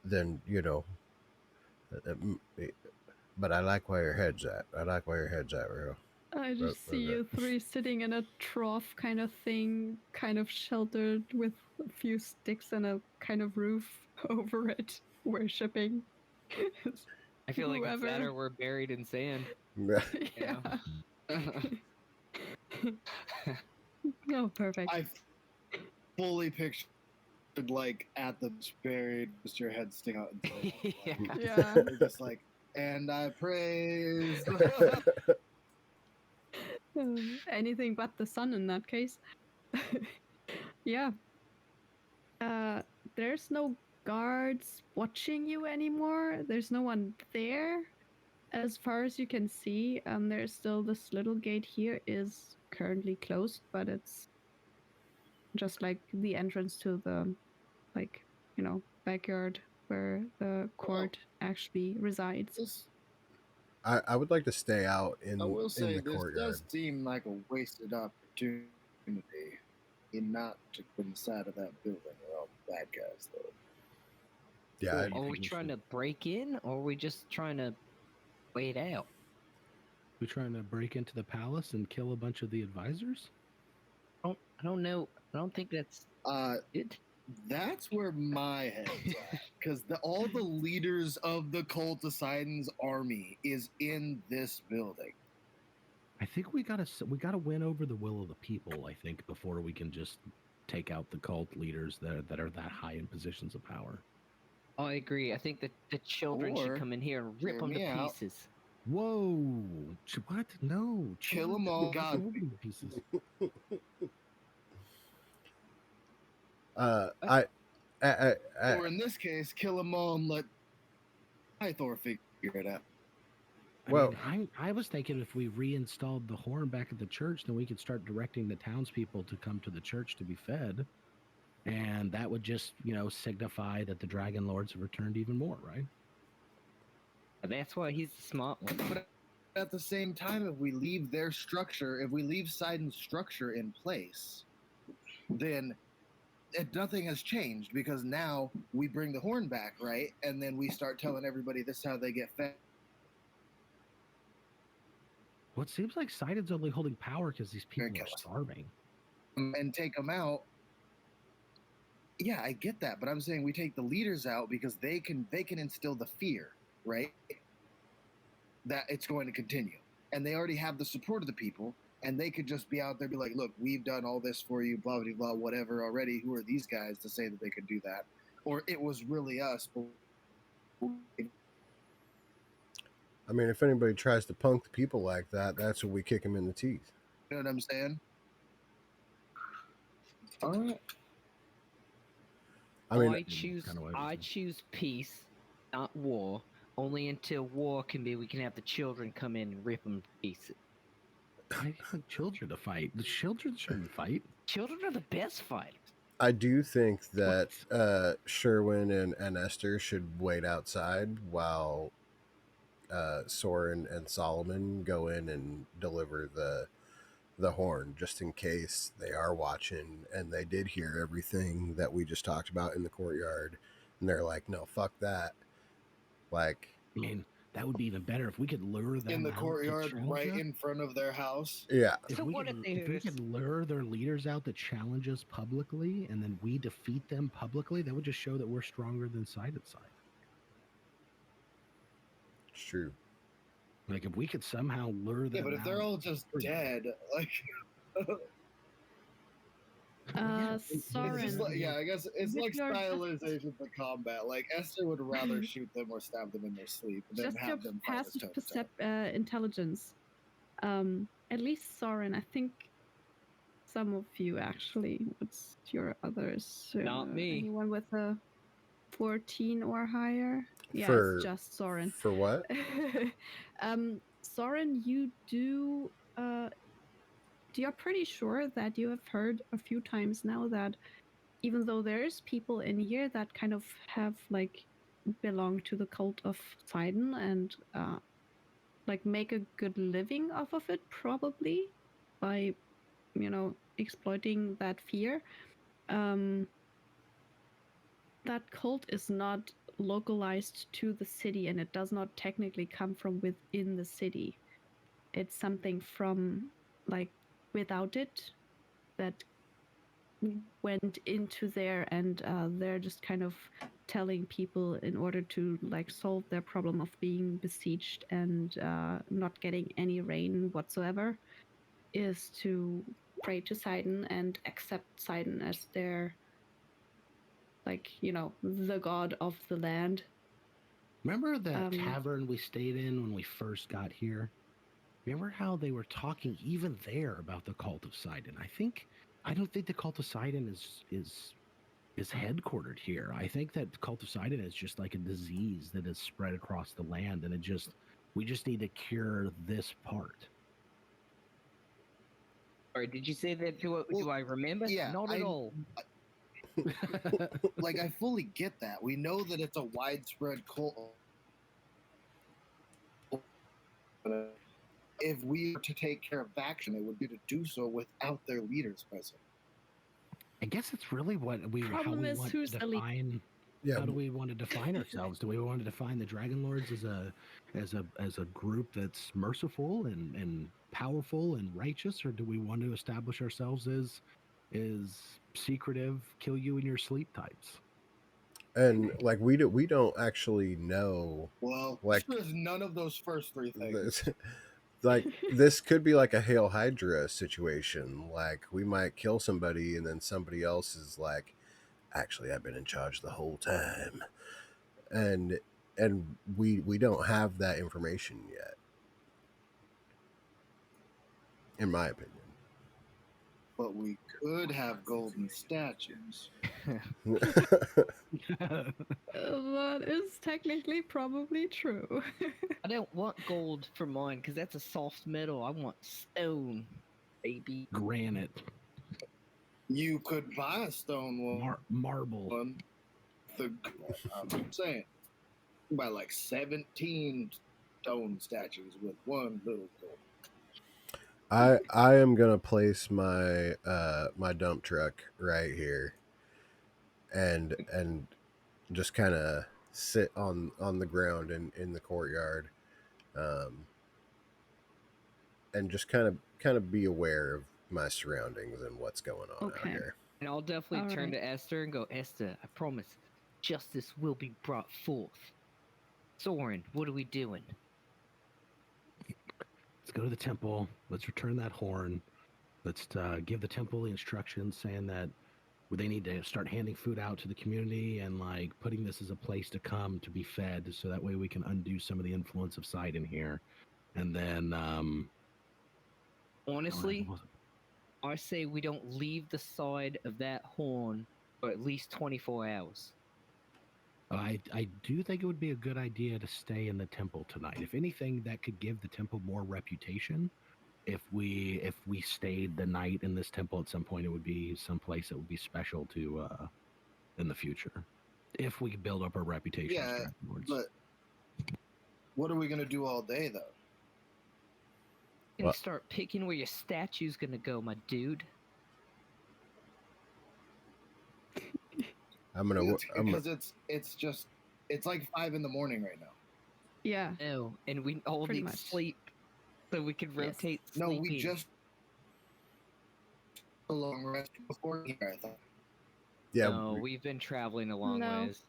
Then uh, m- but I like where your head's at. I like where your head's at, I real just see good. you three sitting in a trough kind of thing, kind of sheltered with a few sticks and a kind of roof over it, worshipping I feel like it's that whoever. or we're buried in sand. You Yeah. know. Oh, perfect. I fully pictured like at the buried, just your head sticking out and so Yeah. like Yeah. you're just like, and I praise. Anything but the sun in that case. Yeah. Uh, there's no guards watching you anymore. There's no one there. As far as you can see, there's still this little gate here is currently closed, but it's just like the entrance to the like backyard where the Well, court actually resides. this I would like to stay out I will in say the this courtyard. does seem like a wasted opportunity in not to go inside of that building with all the bad guys though. Yeah, Well, Do you are we think we trying should- to break in, or are we just trying to wait out? We trying to break into the palace and kill a bunch of the advisors? I don't know. I don't think that's Uh, it. that's where my head's at because all the leaders of the cult Poseidon's army is in this building. I think we gotta win over the will of the people. I think before we can just take out the cult leaders that are that high in positions of power. I agree. I think that the children should Or, come in here and rip hear them to me out, pieces. Whoa! What? No! kill children them all. can't be God, torn to pieces. uh, What? I, I or in this case, kill them all and let Pythor figure it out. I well, mean, I was thinking if we reinstalled the horn back at the church, then we could start directing the townspeople to come to the church to be fed, and that would just signify that the Dragon Lords have returned even more, right? That's why he's the smart one. But at the same time, if we leave their structure, if we leave Sidon's structure in place, then nothing has changed because now we bring the horn back, right? And then we start telling everybody this is how they get fed Well, it seems like Sidon's only holding power because these and people are kill us starving. and take them out. Yeah, I get that, but I'm saying we take the leaders out because they can instill the fear, right? that it's going to continue. And they already have the support of the people, and they could just be out there, be like, "Look, we've done all this for you, blah blah blah, whatever already. Who are these guys to say that they could do that?" Or it was really us. I mean, if anybody tries to punk the people like that, that's when we kick them in the teeth. You know what I'm saying? All right. I mean, I choose peace, not war. Only until war can be, we can have the children come in and rip them to pieces. I want children to fight. The children shouldn't fight. Children are the best fighters. I do think that Sherwin and Esther should wait outside while Soren and Solomon go in and deliver the horn, just in case they are watching and they did hear everything that we just talked about in the courtyard, and they're like, "No, fuck that." Like, I mean, that would be even better if we could lure them in the out courtyard, to challenge right us. in front of their house. yeah, So what if they if we could lure their leaders out to challenge us publicly, and then we defeat them publicly, that would just show that we're stronger than side and side. it's true. Like if we could somehow lure them. Yeah, but if they're out- all just dead, like it's Soren, just like, yeah, I guess it's with like your stylization for combat. Like Esther would rather shoot them or stab them in their sleep than just your have them fight as passive toe to toe. intelligence. At least Soren, I think some of you actually. What's your others? Not me. Anyone with a 14 or higher? Yeah, For- it's just Soren. For what? Soren, you do. You're pretty sure that you have heard a few times now that even though there's people in here that kind of have like belong to the cult of Sidon and like make a good living off of it, probably by exploiting that fear. That cult is not localized to the city, and it does not technically come from within the city. It's something from like without it that went into there, and they're just kind of telling people in order to like solve their problem of being besieged and not getting any rain whatsoever, is to pray to Sidon and accept Sidon as their the god of the land. Remember that tavern we stayed in when we first got here? Remember how they were talking even there about the cult of Sidon? I don't think the cult of Sidon is headquartered here. I think that the cult of Sidon is just like a disease that is spread across the land, and we just need to cure this part. Sorry, did you say that? Do I remember? Yeah, Not at all. Like I fully get that. We know that it's a widespread cult. If we were to take care of action, it would be to do so without their leaders present. I guess it's really how we want to define. Yeah. How do we want to define ourselves? Do we want to define the Dragon Lords as a group that's merciful and powerful and righteous, or do we want to establish ourselves as secretive, kill you in your sleep types? And like we don't actually know. Well, like there's none of those first three things. Like this could be like a Hail Hydra situation. Like we might kill somebody and then somebody else is like, actually I've been in charge the whole time. And we don't have that information yet. In my opinion. But we could have golden statues. That is technically probably true. I don't want gold for mine because that's a soft metal. I want stone, baby. Granite. You could buy a stone one. Marble. One. I'm saying, buy like 17 stone statues with one little gold. I am gonna place my my dump truck right here, and just kind of sit on the ground in the courtyard, and just kind of be aware of my surroundings and what's going on out here. And I'll definitely turn to Esther and go, Esther, I promise, justice will be brought forth. Soren, what are we doing? let's go to the temple. Let's return that horn. Let's give the temple the instructions saying that they need to start handing food out to the community and like putting this as a place to come to be fed, so that way we can undo some of the influence of sight in here. And then, Honestly, I say we don't leave the side of that horn for at least 24 hours. I do think it would be a good idea to stay in the temple tonight. If anything, that could give the temple more reputation. If we stayed the night in this temple at some point, it would be someplace that would be special to in the future. If we build up our reputation as Yeah, Dragon Lords. but what are we gonna do all day though? You can start picking where your statue's gonna go, my dude. Because it's like 5 in the morning right now. Yeah. No, and we all Pretty need much. sleep, so we can Yes. rotate. No, we sleeping. just a long rest before here, I thought. Yeah. No, we've been traveling a long No. ways.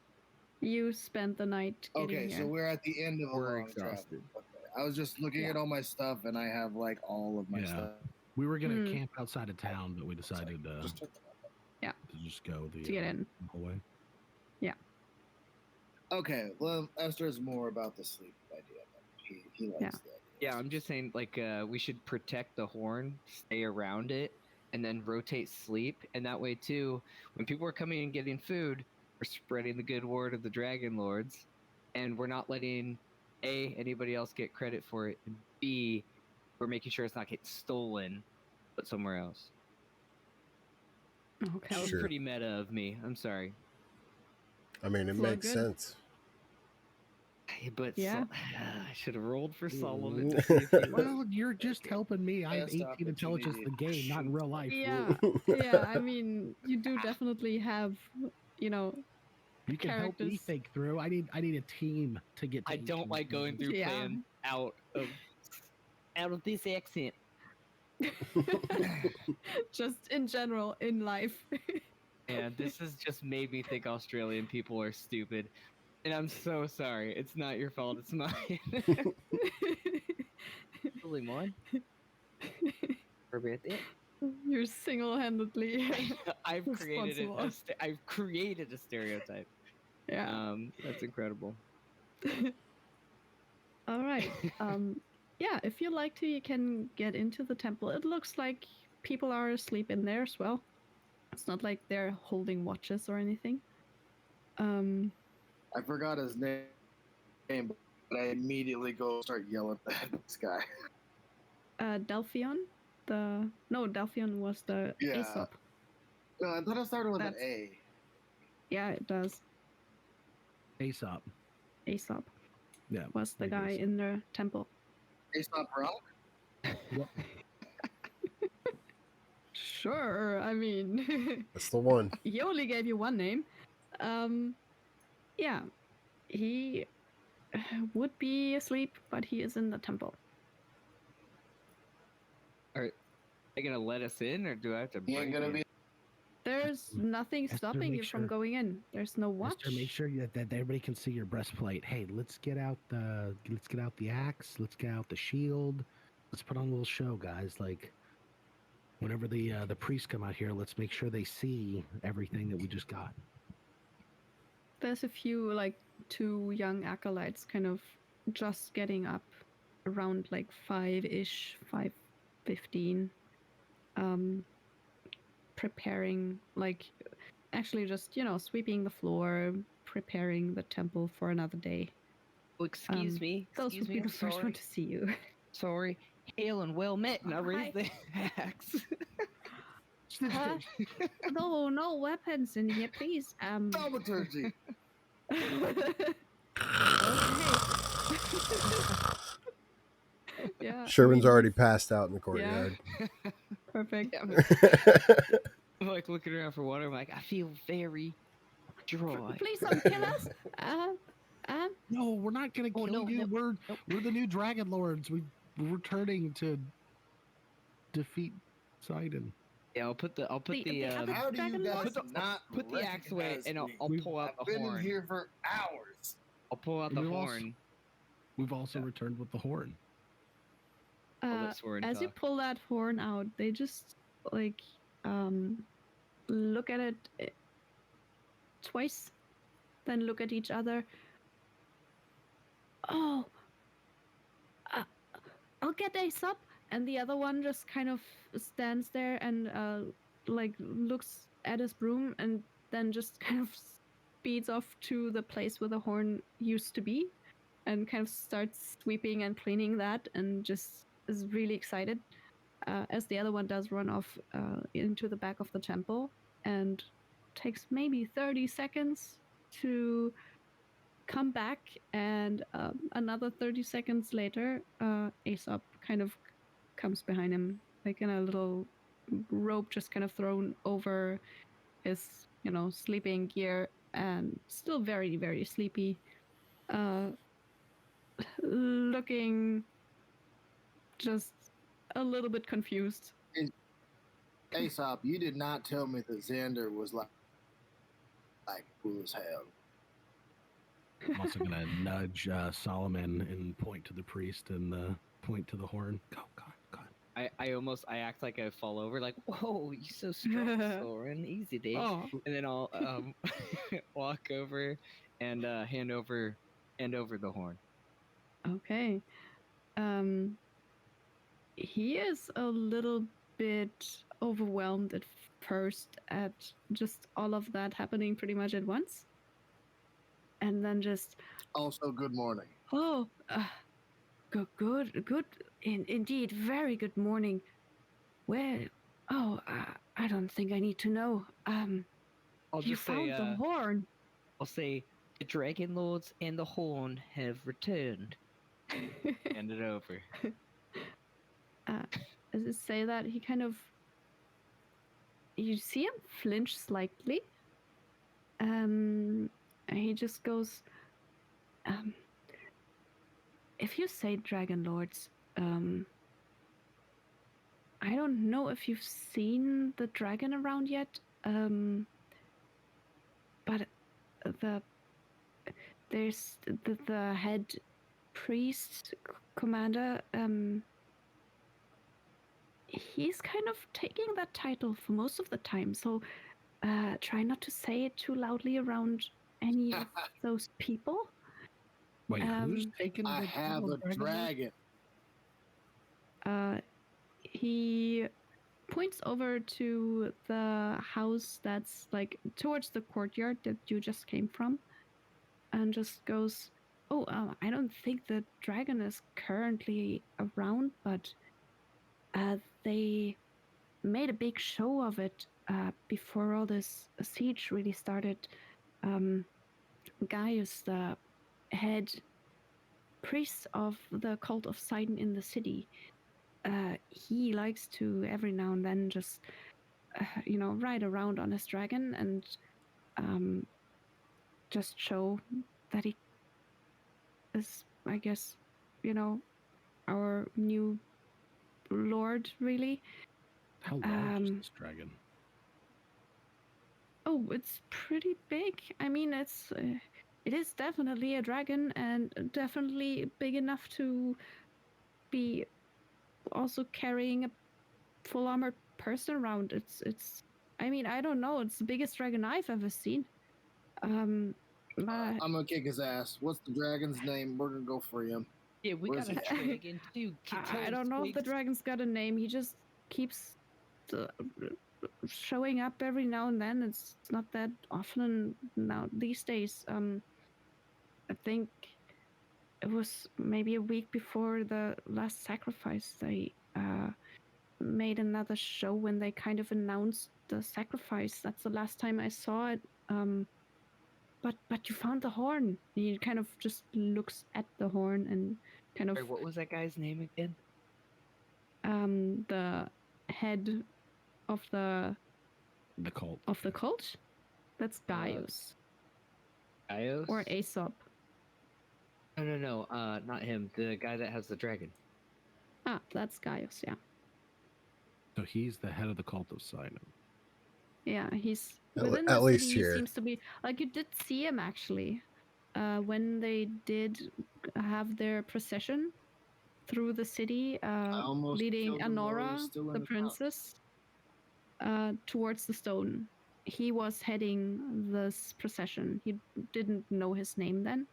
You spent the night getting Okay, here. so we're at the end of a We're long travel. exhausted. Okay. I was just looking at all my stuff, and I have like all of my Yeah. stuff. We were gonna Hmm. camp outside of town, but we decided Just took them. to just go the To get in. whole way. Okay, well, Esther's more about the sleep idea. He likes Yeah. that. Yeah, I'm just saying, like, we should protect the horn, stay around it, and then rotate sleep. And that way, too, when people are coming and getting food, we're spreading the good word of the Dragon Lords, and we're not letting A, anybody else get credit for it, and B, we're making sure it's not getting stolen, but somewhere else. Okay. That was Sure. pretty meta of me. I'm sorry. I mean, it It's all makes good. sense. But Yeah. I should have rolled for Solomon Mm. to see if he was. Well, you're just helping me. I have Best 18 intelligence in the opportunity game, not in real life. Yeah. Yeah. I mean, you do definitely have, you know, You can help me characters. think through. I need a team to get. To I don't 18 like going through Yeah. plans out of this accent. Just in general in life. And this has just made me think Australian people are stupid. And I'm so sorry. It's not your fault. It's mine. Really mine. Sorry about that. You're single-handedly. I've created Responsible. I've created a stereotype. Yeah. That's incredible. All right. Yeah, if you'd like to, you can get into the temple. It looks like people are asleep in there as well. It's not like they're holding watches or anything. I forgot his name, but I immediately go start yelling at this guy. Delphion? Delphion was the Yeah. Aesop. No, I thought it started with That's- an A. Yeah, it does. Aesop. Aesop Yeah. was the I guy guess. in the temple. Aesop Rock? Sure, I mean, That's the one. he only gave you one name. Yeah, he would be asleep, but he is in the temple. Are they gonna let us in, or do I have to He ain't break gonna in? be. There's nothing Esther, stopping make you from sure- going in. There's no watch. Esther, make sure that everybody can see your breastplate. Hey, let's get out the axe. Let's get out the shield. Let's put on a little show, guys. Like whenever the priests come out here, let's make sure they see everything that we just got. There's a few, like, 2 young acolytes kind of just getting up around like 5-ish, 5:15. Preparing, like, actually just, sweeping the floor, preparing the temple for another day. Oh, excuse me. Those Excuse would me. be the I'm first sorry. one to see you. Sorry. Hail and well met, and I raise the axe. Huh? No weapons in here, please. Thaumaturgy! Yeah. Sherman's I mean, already passed out in the courtyard. perfect. Yeah, I'm like looking around for water. I'm like, I feel very dry. Please don't kill us. No, we're not gonna Oh, kill no, you. no, We're the new Dragon Lords. We're returning to defeat Sidon. Yeah, I'll put the How do you Dragon guys Lords? not put the axe away, recognize and I'll me? pull out I've the been horn. in here for hours. I'll pull out the We've also- horn. We've also returned with the horn. Are sword as you talk. pull that horn out, they just like look at it twice, then look at each other. Oh, uh, I'll get Ace up. And the other one just kind of stands there and like looks at his broom and then just kind of speeds off to the place where the horn used to be and kind of starts sweeping and cleaning that and just is really excited as the other one does run off into the back of the temple and takes maybe 30 seconds to come back, and another 30 seconds later, Aesop kind of comes behind him, like in a little rope just kind of thrown over his, sleeping gear, and still very, very sleepy, uh, looking just a little bit confused. Aesop, you did not tell me that Xander was like cool as hell. I'm also gonna nudge Solomon and point to the priest and point to the horn. Go, go. I act like I fall over, like, whoa, you so strong, Soren, easy day. Oh, And then I'll walk over and hand over the horn. okay. Um, he is a little bit overwhelmed at first at just all of that happening pretty much at once. And then just, Also, good morning. oh, good, indeed, very good morning. Where? Oh, I don't think I need to know. I'll You just say, found the horn. I'll say, the Dragon Lords and the horn have returned. Hand it over. As I say that, he kind of, you see him flinch slightly. And he just goes, um, if you say Dragon Lords, I don't know if you've seen the dragon around yet, but the there's the head priest commander. He's kind of taking that title for most of the time, so try not to say it too loudly around any of those people. Wait, who's taking I the have title a of Dragon Lord? dragon. He points over to the house that's like towards the courtyard that you just came from and just goes, oh, I don't think the dragon is currently around, but they made a big show of it before all this siege really started. Gaius, the head priest of the cult of Sidon in the city, he likes to every now and then just ride around on his dragon and just show that he is, I guess, our new lord, really. How large is this dragon? Oh, it's pretty big. I mean, it is definitely a dragon and definitely big enough to be also carrying a full armored person around. I mean, I don't know. It's the biggest dragon I've ever seen. I'm gonna kick his ass. What's the dragon's name? We're gonna go for him. Yeah, we Where's got a he at? dragon too. I don't know if the dragon's got a name. He just keeps showing up every now and then. It's not that often now these days. I think it was maybe a week before the last sacrifice. They made another show when they kind of announced the sacrifice. That's the last time I saw it. But you found the horn. He kind of just looks at the horn and kind of. Sorry, what was that guy's name again? The head of the cult. Of the cult? That's Gaius. Gaius? Or Aesop. No, not him. The guy that has the dragon. Ah, that's Gaius, yeah. So he's the head of the cult of Sidon. Yeah, he's At within the least city. here. He seems to be like, you did see him actually when they did have their procession. through the city, leading killed him while he was Anora, still in the his house. princess, towards the stone. He was heading this procession. He didn't know his name then,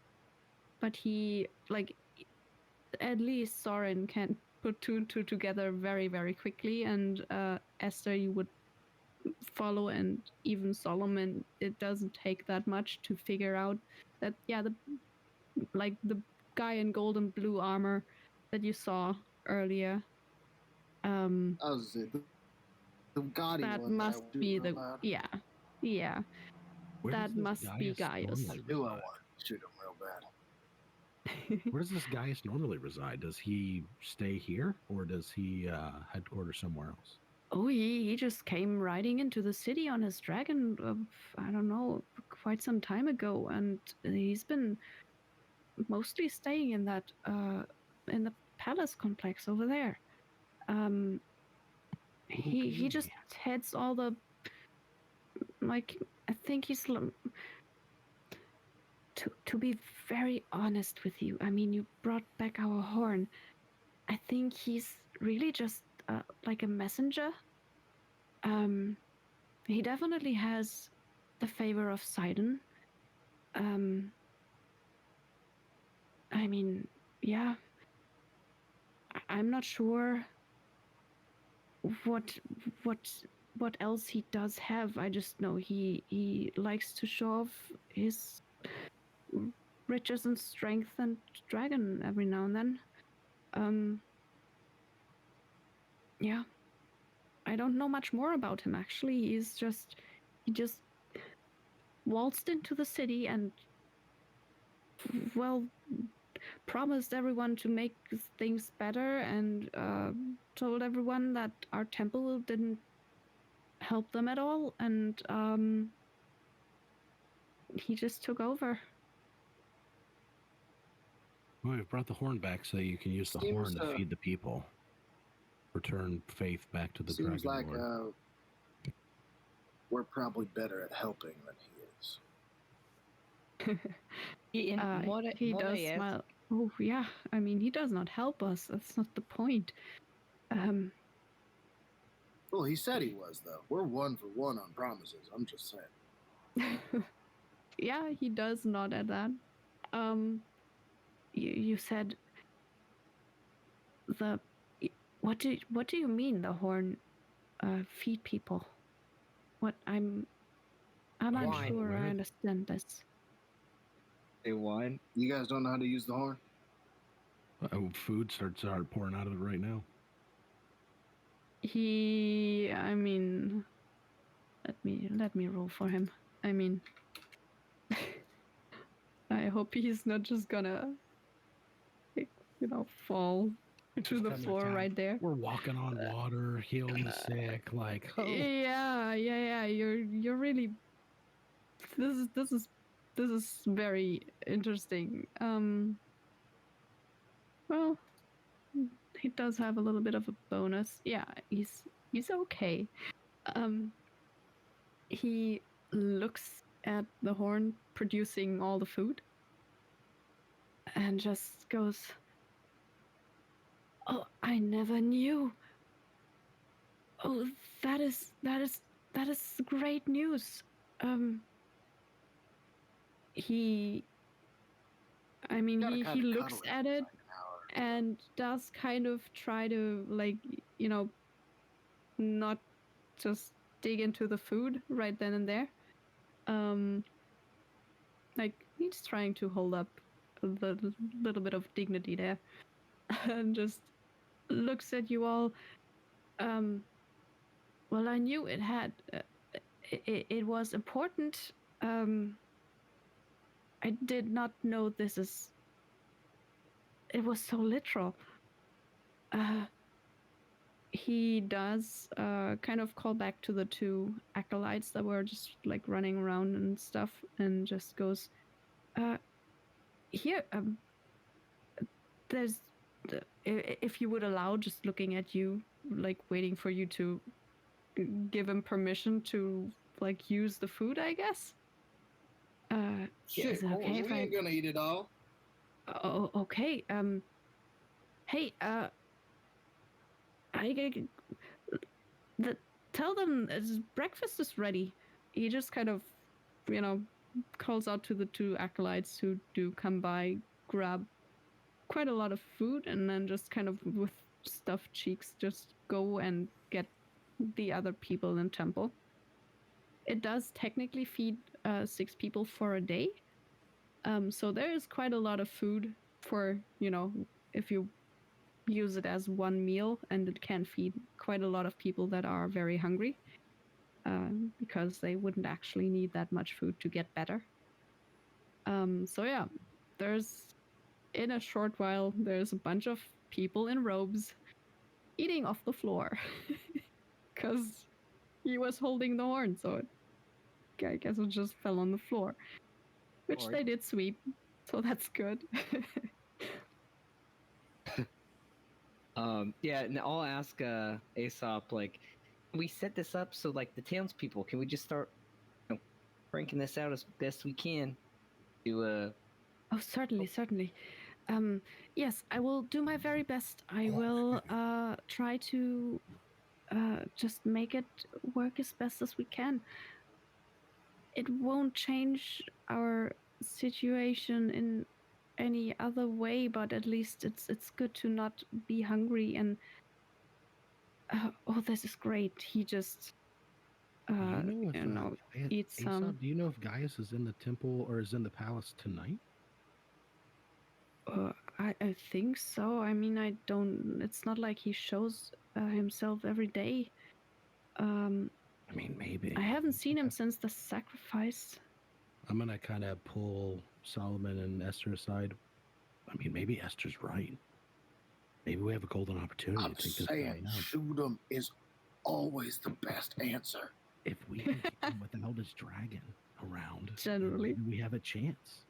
but he, like, at least Soren can put two and two together very, very quickly. And Esther, you would follow, and even Solomon, it doesn't take that much to figure out that, yeah, the guy in gold and blue armor that you saw earlier, I was the gaudy that one that I must do be real the, loud. yeah, Where does that this must be Gaius Gaius. normally Knew I reside? wanted to shoot him real bad. Where does this Gaius normally reside? Does he stay here, or does he headquarters somewhere else? Oh, he just came riding into the city on his dragon, I don't know, quite some time ago, and he's been mostly staying in that in the palace complex over there. Um, he just Okay. heads all the, like, I think he's to be very honest with you. I mean, you brought back our horn. I think he's really just like a messenger. Um, he definitely has the favor of Sidon. Um, I mean, yeah, I'm not sure what what what else he does have. I just know he likes to show off his riches and strength and dragon every now and then. Um, yeah, I don't know much more about him actually. He just waltzed into the city and, well, promised everyone to make things better, and told everyone that our temple didn't help them at all, and he just took over. Well, we've brought the horn back so you can use the Seems horn to feed the people. Return faith back to the seems Dragon like Lord. we're probably better at helping than he is. And He what does I ask, smile. Oh yeah, I mean, he does not help us. That's not the point. Um, Well, he said he was though. We're 1 for 1 on promises. I'm just saying. yeah, he does nod at that. Um, you said the what do you mean the horn feed people? What I'm Wine. unsure I Where? understand this. say wine. You guys don't know how to use the horn? Food starts pouring out of it right now. I mean, let me roll for him. I mean, I hope he's not just gonna, like, fall to the floor right there. We're walking on water, healing the sick. Like, oh, Yeah. You're really, this is very interesting. Well, he does have a little bit of a bonus. Yeah, he's okay. Um, he looks at the horn producing all the food and just goes, "Oh, I never knew. Oh, that is great news." Um, he, I mean, Gotta he kind of looks cuddle it at for it like an hour. and does kind of try to, like, not just dig into the food right then and there. Like, he's trying to hold up the little bit of dignity there, and just looks at you all. Um, well, I knew it had. It was important. I did not know this is. It was so literal. Uh, he does kind of call back to the two acolytes that were just, like, running around and stuff, and just goes, "Here, there's, if you would allow, just looking at you, like, waiting for you to give him permission to, like, use the food, I guess. Shit, Is it okay if we I? ain't gonna eat it all. Oh, okay. Hey, I the, tell them breakfast is ready. He just kind of, you know, calls out to the two acolytes who do come by, grab quite a lot of food, and then just kind of with stuffed cheeks just go and get the other people in temple. It does technically feed 6 people for a day. So there is quite a lot of food for, if you use it as one meal, and it can feed quite a lot of people that are very hungry, because they wouldn't actually need that much food to get better. So yeah, there's in a short while there's a bunch of people in robes eating off the floor because he was holding the horn, so I guess it just fell on the floor, which Lord. they did sweep, so that's good. Yeah, and I'll ask Aesop, like, can we set this up so like the townspeople, can we just start cranking this out as best we can to Oh, certainly. Yes, I will do my very best. I will try to just make it work as best as we can. It won't change our situation in any other way, but at least it's good to not be hungry. And oh, this is great. He just Do you know if eats some. Aesop? Do you know if Gaius is in the temple or is in the palace tonight? I think so. I mean, I don't. It's not like he shows himself every day. I mean, maybe. I haven't seen him since the sacrifice. I'm gonna kind of pull Solomon and Esther aside. I mean, maybe Esther's right. Maybe we have a golden opportunity I'm to take this saying guy out. shoot him is always the best answer. If we can get him without his dragon around, Generally. maybe we have a chance.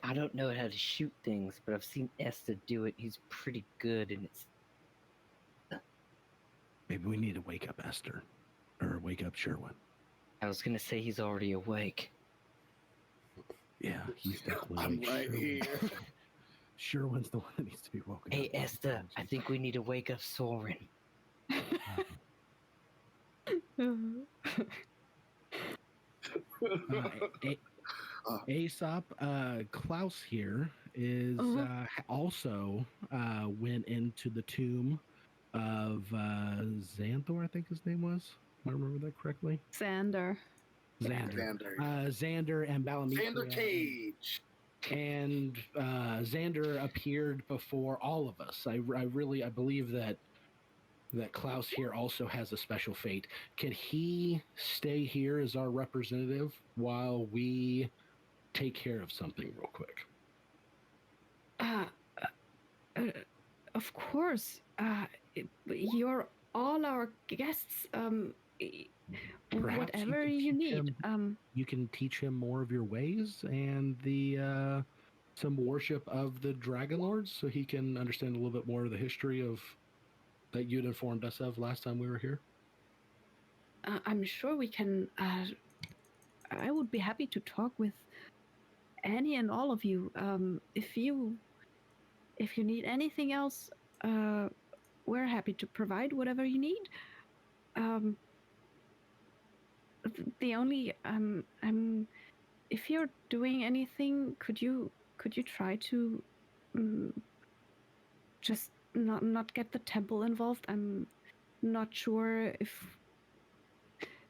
I don't know how to shoot things, but I've seen Esther do it. He's pretty good, and it's Maybe we need to wake up Esther or wake up Sherwin. I was gonna say he's already awake. Yeah, he's definitely I'm awake. right here. Sherwin's the one that needs to be woken Hey up. Esther, I think we need to wake up Soren. Aesop, Klaus here is also went into the tomb of Xanthor, I think his name was. Am I remember that correctly? Xander. Xander and Balamitra. Xander Cage. And Xander appeared before all of us. I believe that Klaus here also has a special fate. Can he stay here as our representative while we take care of something real quick? Of course. You're all our guests. Perhaps whatever you need. You can teach him more of your ways and the some worship of the Dragon Lords, so he can understand a little bit more of the history of that you'd informed us of last time we were here. I'm sure we can. I would be happy to talk with any and all of you. If you need anything else, we're happy to provide whatever you need. The only if you're doing anything, could you try to just not get the temple involved? I'm not sure if,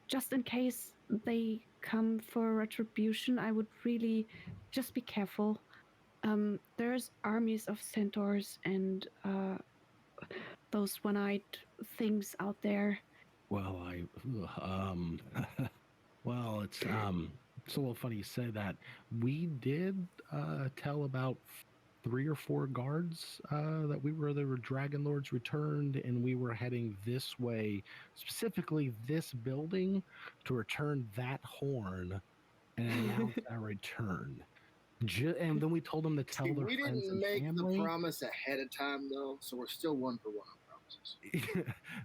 just in case they come for retribution, I would really just be careful. There's armies of centaurs and those one-eyed things out there. Well, well, it's a little funny you say that. We did tell about 3 or 4 guards that we were Dragon Lords returned, and we were heading this way, specifically this building, to return that horn and announce our return. And then we told them to tell their we friends didn't and make family. the promise ahead of time, though, so we're still 1 for 1 on promises.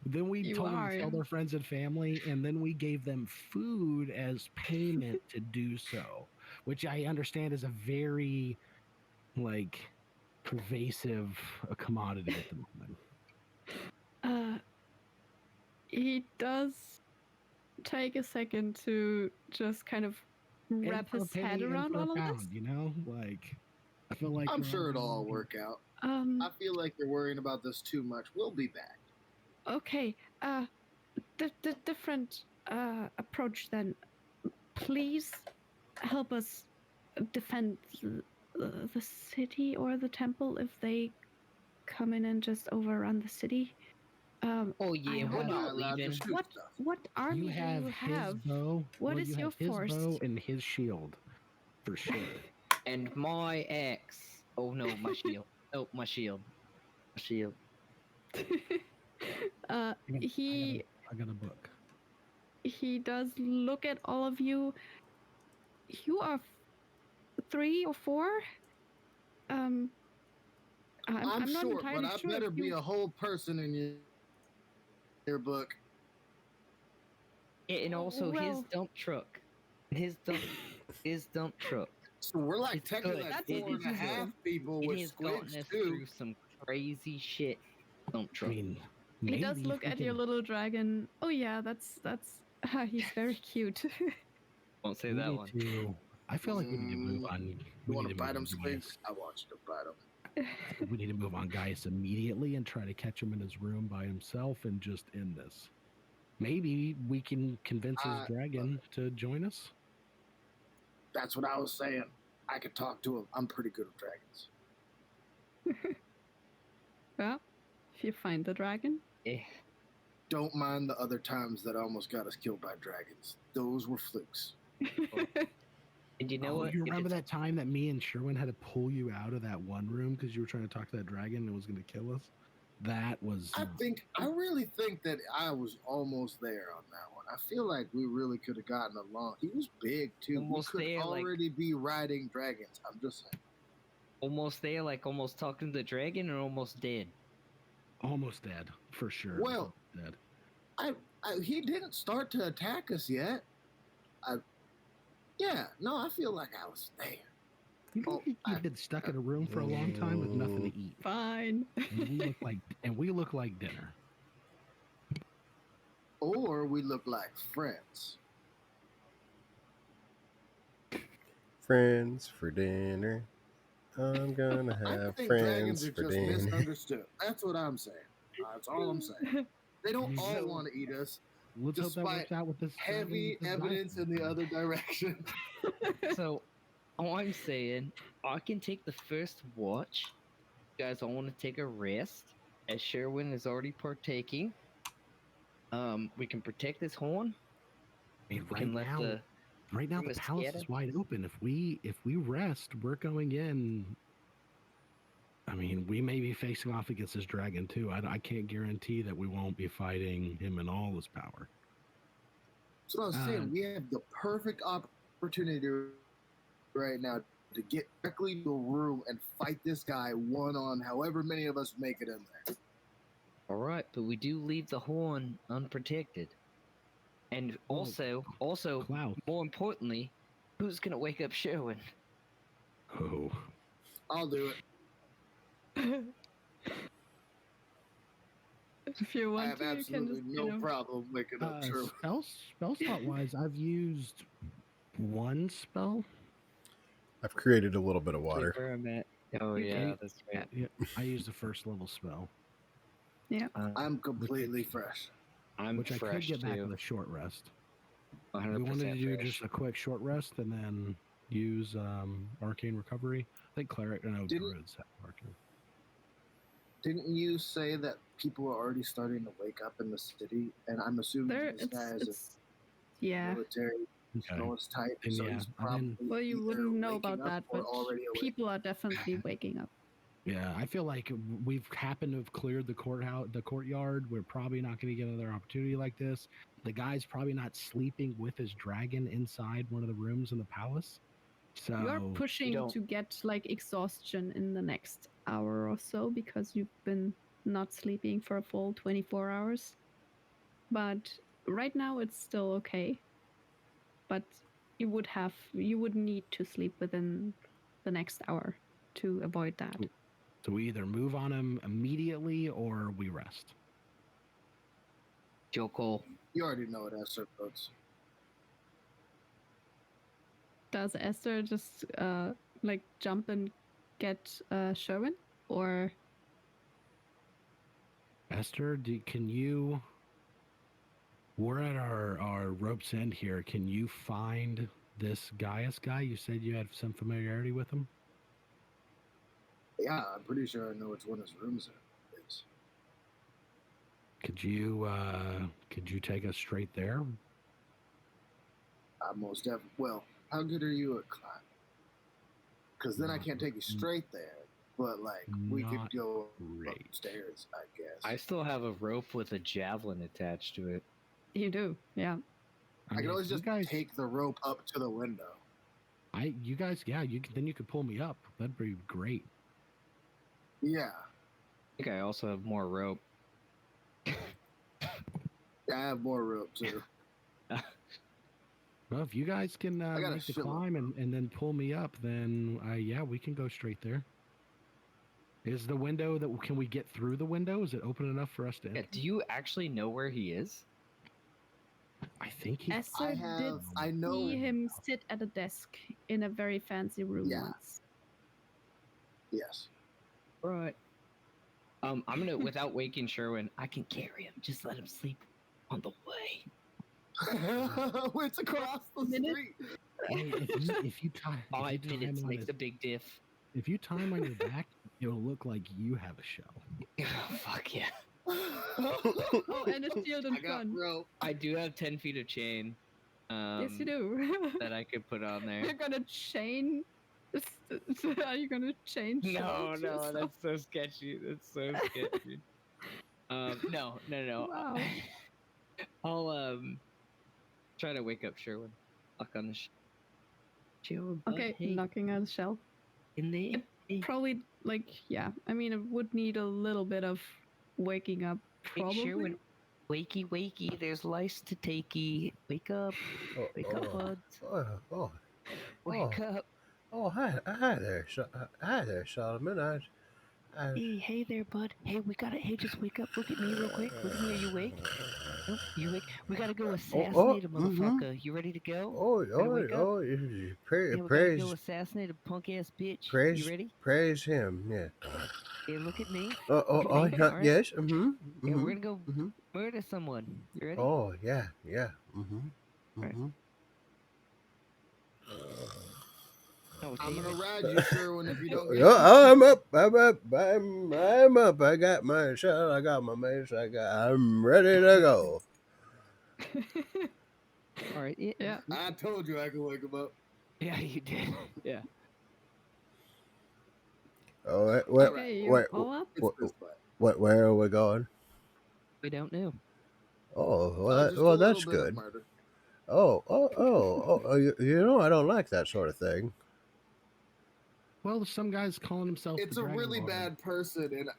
Then we told them to tell their friends and family, and then we gave them food as payment to do so, which I understand is a very, like, pervasive a commodity at the moment. He does take a second to just kind of In wrap for a his head penny, in around for a all of pound, this. you know? Like, I feel like I'm we're all sure it'll gonna all be- work out. Um, I feel like you're worrying about this too much. We'll be back. okay. The different approach then. Please help us defend the city or the temple if they come in and just overrun the city. Oh I yeah, we're We're hope not not allowed to leaving. shoot what stuff. what army do you his have? bow. What Well, is you your have his force? bow and his shield, for sure. And my axe. Oh no, my shield. Oh, my shield. My shield. uh, I got, I got, a, he I got a book. he does look at all of you. You are 3 or 4. Um, I'm I'm not short, but entirely I sure if better be you. a whole person in your book. And also his Well, dump truck. His dump truck. So we're like It's technically good. like that's It four is and a half good. people It with has gotten squids us too. through some crazy shit. Dump I truck. mean, he does maybe if look we at your can, little dragon. Oh yeah, that's he's very cute. Won't say we that need one. to. I feel like we need to move Mm, on. you We want need to to move bite on him, squids? Gaius. I want you to bite him. I think we need to move on Gaius immediately and try to catch him in his room by himself and just end this. Maybe we can convince his dragon to join us. That's what I was saying. I could talk to him. I'm pretty good with dragons. Well, if you find the dragon. Eh. Don't mind the other times that almost got us killed by dragons. Those were flukes. And you know Oh, what? you If remember it's- that time that me and Sherwin had to pull you out of that one room because you were trying to talk to that dragon and it was going to kill us? That was. I really think that I was almost there on that one. I feel like we really could have gotten along. He was big too. Almost We could there, like- already be riding dragons. I'm just saying. almost there, like almost talking to the dragon, or almost dead. Almost dead, for sure. Well, Dead. he didn't start to attack us yet. I feel like I was there. You've been stuck in a room for a long time with nothing to eat. Fine. And we look like dinner. Or we look like friends. Friends for dinner. I'm gonna I have think friends dragons are for just dinner. misunderstood. That's what I'm saying. That's all I'm saying. They don't all So- want to eat us. Let's hope that Despite works out with this Heavy dragon with evidence in the other direction. So, all I'm saying, I can take the first watch. You guys all want to take a rest, as Sherwin is already partaking. We can protect this horn. I mean, We can let the right now the Miss palace Scatter? is wide open. If we rest, we're going in. I mean, we may be facing off against this dragon too. I can't guarantee that we won't be fighting him in all his power. So I was saying, we have the perfect opportunity right now to get directly to a room and fight this guy one on however many of us make it in there. All right, but we do leave the horn unprotected. And Well, also, Klaus. more importantly, who's gonna wake up Sherwin? Oh, I'll do it. If you I want have to, you can absolutely just, no problem waking up Sherwin. spell slot wise, I've used one spell. I've created a little bit of water. Where I'm at. Oh You yeah, can- that's right. Yeah, I used a first level spell, I'm completely fresh. I'm which I could fresh get back too. with a short rest. 100% We wanted to do fresh. just a quick short rest and then use arcane recovery. I think cleric, no, Didn't- druids have arcane. Didn't you say that people are already starting to wake up in the city? And I'm assuming there, this guy is it's yeah. a military, Okay. so it's type, Then so yeah, he's and probably Well, you either wouldn't know waking about up that, or but already awake. people are definitely waking up. Yeah, I feel like we've happened to have cleared the courtyard. We're probably not going to get another opportunity like this. The guy's probably not sleeping with his dragon inside one of the rooms in the palace. So You are pushing don't- to get like exhaustion in the next hour or so because you've been not sleeping for a full 24 hours. But right now it's still okay. But you would need to sleep within the next hour to avoid that. So we either move on him immediately or we rest. Joe Cole. You already know what Esther votes. Does Esther just like jump and get Sherwin, or Esther, can you? We're at our rope's end here. Can you find this Gaius guy? You said you had some familiarity with him. Yeah, I'm pretty sure I know which one his rooms is. Could you take us straight there? Most definitely. Well, how good are you at climbing? Because then I can't take you straight there. But like, we could Not go great. upstairs, I guess. I still have a rope with a javelin attached to it. you do? Yeah. I can mean, always if you just guys, take the rope up to the window. you guys, yeah, then you could pull me up. That'd be great. Yeah. I think I also have more rope. I have more rope too. Well, if you guys can got a make the shitload. climb and then pull me up, then yeah, we can go straight there. Is the window that can we get through the window? Is it open enough for us to enter? Yeah, do you actually know where he is? I think he's. Esther did I know. see him sit at a desk in a very fancy room Yeah. once. Yes. Right. I'm gonna, without waking Sherwin, I can carry him. Just let him sleep on the way. It's across the street. Hey, if you time 5 minutes on makes it, a big diff. if you time on your back, it'll look like you have a show. Fuck yeah. Oh, and a shield in I got front. rope. I do have 10 feet of chain. Yes, you do. That I could put on there. You're gonna chain. Are you gonna chain? No, Sherwin to no, yourself? that's so sketchy. That's so sketchy. No. Wow. I'll try to wake up Sherwin. Knock on the shield. Okay, hey, knocking on the shell. in the Probably like yeah. I mean, it would need a little bit of waking up. Hey, Probably. Sherwin, wakey, wakey. There's lice to takey. Wake up, wake up, buds. Wake up. Hi there, hi there, Solomon. Hey there, bud. Hey, hey, just wake up. Look at me real quick. Look at me. Are you awake? Nope, you awake? We gotta go assassinate a motherfucker. You ready to go? Ready to wake up? Yeah, we gotta go assassinate a punk ass bitch. You ready? praise him. Yeah. Hey, look at me. Look at me. Yeah, All right. yes. Yeah, we're gonna go murder someone. You ready? Oh, yeah. Oh, I'm damn gonna it. ride you, Sherwin, if you don't get Yeah, I'm up. I'm up. I got my shell. I got my mace. I'm ready to go. All right. Yeah. I told you I could wake him up. Yeah, you did. Yeah. Oh, Okay, you're all up. It's this way. where are we going? We don't know. Oh, Just a well, little that's bit of good. murder. You know, I don't like that sort of thing. Well, some guy's calling himself. It's the a Dragon really Lord. bad person, and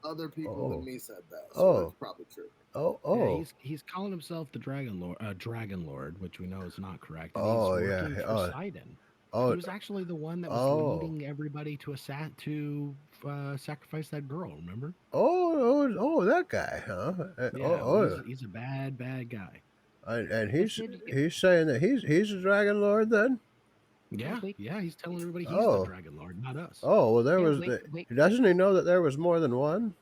other people than me said that, so Oh. it's probably true. Yeah, he's calling himself the Dragon Lord, which we know is not correct. And Oh, he's yeah. working for Oh. Sidon. Oh, He was actually the one that was leading everybody to sacrifice that girl. Remember? that guy, huh? Yeah, he's a bad guy. And he's saying that he's a Dragon Lord then. Yeah, wait. yeah, he's telling everybody he's the Dragon Lord, not us. Oh, well, there Yeah, was. wait. Doesn't he know that there was more than one?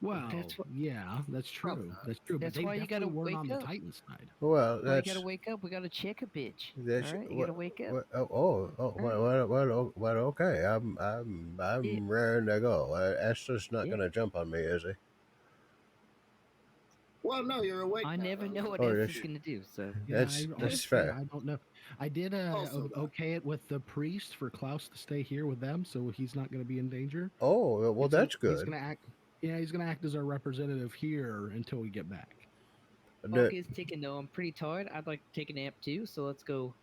Well, That's what- yeah, that's true. That's true. That's but they why you gotta definitely weren't wake on the up. Titan side. Well, Well, you gotta wake up. We gotta check a bitch. That's All right, you gotta wake up. Well, okay. I'm raring to go. Esther's not Yeah. gonna jump on me, is he? Well, no, you're awake. I now, never though. know what Oh, else yes. he's gonna do. So Yeah, That's honestly, fair. I don't know. I did Also that. okay it with the priest for Klaus to stay here with them, so he's not going to be in danger. Oh, well, that's He's good. going to act. Yeah, he's going to act as our representative here until we get back. clock is ticking though. I'm pretty tired. I'd like to take a nap too. So let's go.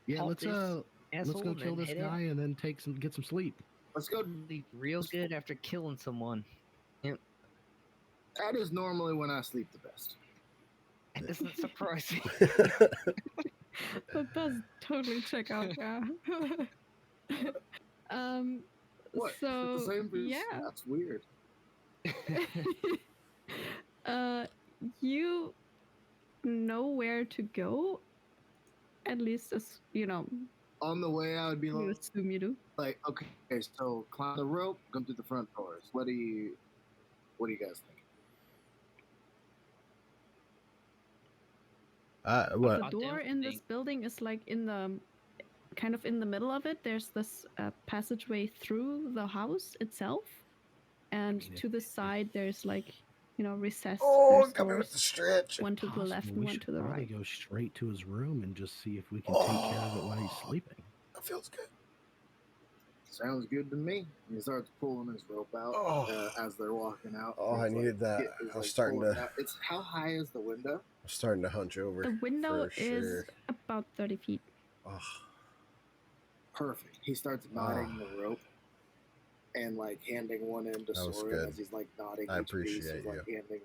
Yeah, pop let's this go asshole and kill then this head out. guy and then get some sleep. Let's go. Sleep real good after killing someone. That is normally when I sleep the best. That isn't surprising. That does totally check out. Yeah. What? It's the So same for yeah, That's weird. uh, you know where to go. At least, as you know, On the way, I would be you assume you do. like, okay, so climb the rope, come through the front doors. What do you guys think? What? The I door don't in this think. building is like in the kind of in the middle of it. There's this passageway through the house itself, and mean, to the side there's like recessed. Oh, There's got me with the doors, stretch. one to the possible, left and we one should to the probably right. go straight to his room and just see if we can take care of it while he's sleeping. That feels good. Sounds good to me. And he starts pulling his rope out Oh, as they're walking out. oh, And I he's needed that. he's I was starting pulling it to, out. It's how high is the window? I'm starting to hunch over The window for is sure. about 30 feet. Oh, Perfect. He starts knotting the rope and like handing one end to That was Soren good. as he's like knotting I each piece. appreciate He's like you. handing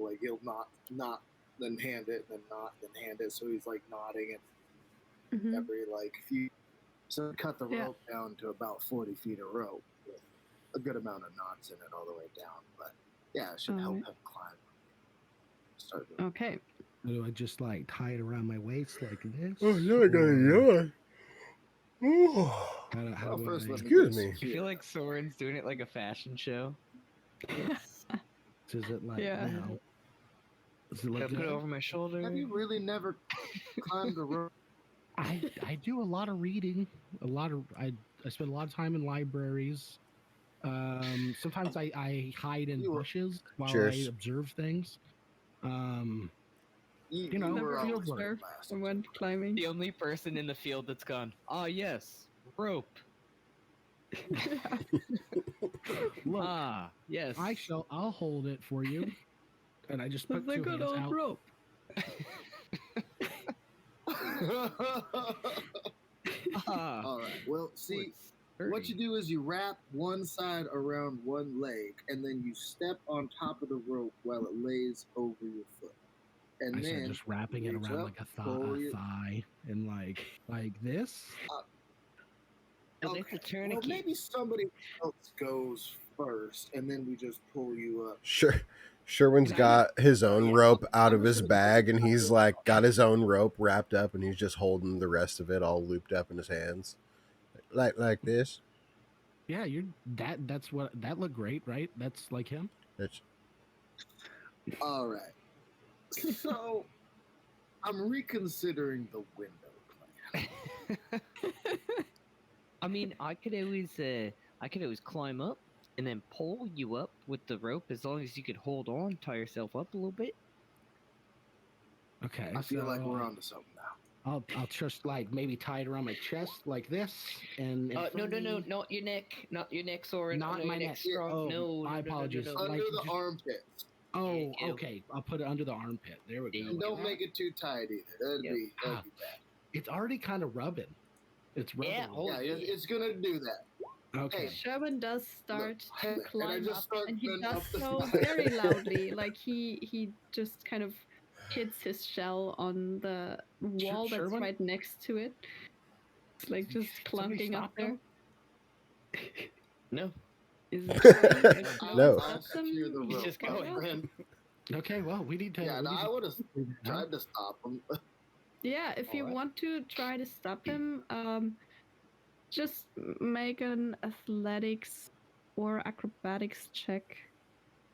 like he'll knot, then hand it, then knot, then hand it. So he's like knotting it Mhm. every like few. So cut the Yeah. rope down to about 40 feet of rope with a good amount of knots in it all the way down. But yeah, it should help Alright. him climb. Start doing Okay. Do I just like tie it around my waist like this? Oh, now I got a yawn. Oh, How Well, do first I? let me excuse get me. I secure. feel like Soren's doing it like a fashion show. Is it like Yeah. now? Does it I look put it good? over my shoulder. Have you really never climbed a rope? I do a lot of reading. I spend a lot of time in libraries. Sometimes I hide in You were bushes while I Cheers. observe things. Um, you, You know, you were Never field always work. good observed last. someone climbing. The only person in the field that's gone. Ah, yes, rope. Look, Ah, yes. I'll hold it for you. And I just put The two good hands old out. rope. Ah. All right. Well, see, it's what sturdy. you do is you wrap one side around one leg, and then you step on top of the rope while it lays over your foot. And I said then just wrapping it reach around up, like a pull your. thigh and like this. No, Okay. that's a Well, tourniquet. maybe somebody else goes first, and then we just pull you up. Sure. Sherwin's got his own rope out of his bag, and he's like got his own rope wrapped up, and he's just holding the rest of it all looped up in his hands, like this. Yeah, you're that's what that looked great, right? That's like him. It's, All right. So I'm reconsidering the window plan. I mean, I could always climb up and then pull you up with the rope as long as you could hold on, tie yourself up a little bit. Okay, I feel like so we're onto something now. I'll just like maybe tie it around my chest like this, and in No, front of me- not your neck, not your neck, Soren. Not I know my your neck. neck's strong. Oh, no, my apologies. no. Under Like, the just- armpits. Oh, you go. okay. I'll put it under the armpit. There we There go. you And Look don't at make that. it too tight either. That'd Yep. be Ah. bad. It's already kind of rubbing. It's rubbing. Yeah, a little. oh, Yeah, it's gonna do that. Okay. Sherman does start Look, to and I climb just up, start and he going does up the so side. very loudly. Like he just kind of hits his shell on the wall that's Sherman? right next to it. It's like just Somebody clunking up stop there. him? no. Is there No. I'll secure the He's rope. just my going. friend. Okay. Well, we need to. Yeah, we no, need I to would have figure it out. tried to stop him. Yeah, if you Alright. want to try to stop him, just make an athletics or acrobatics check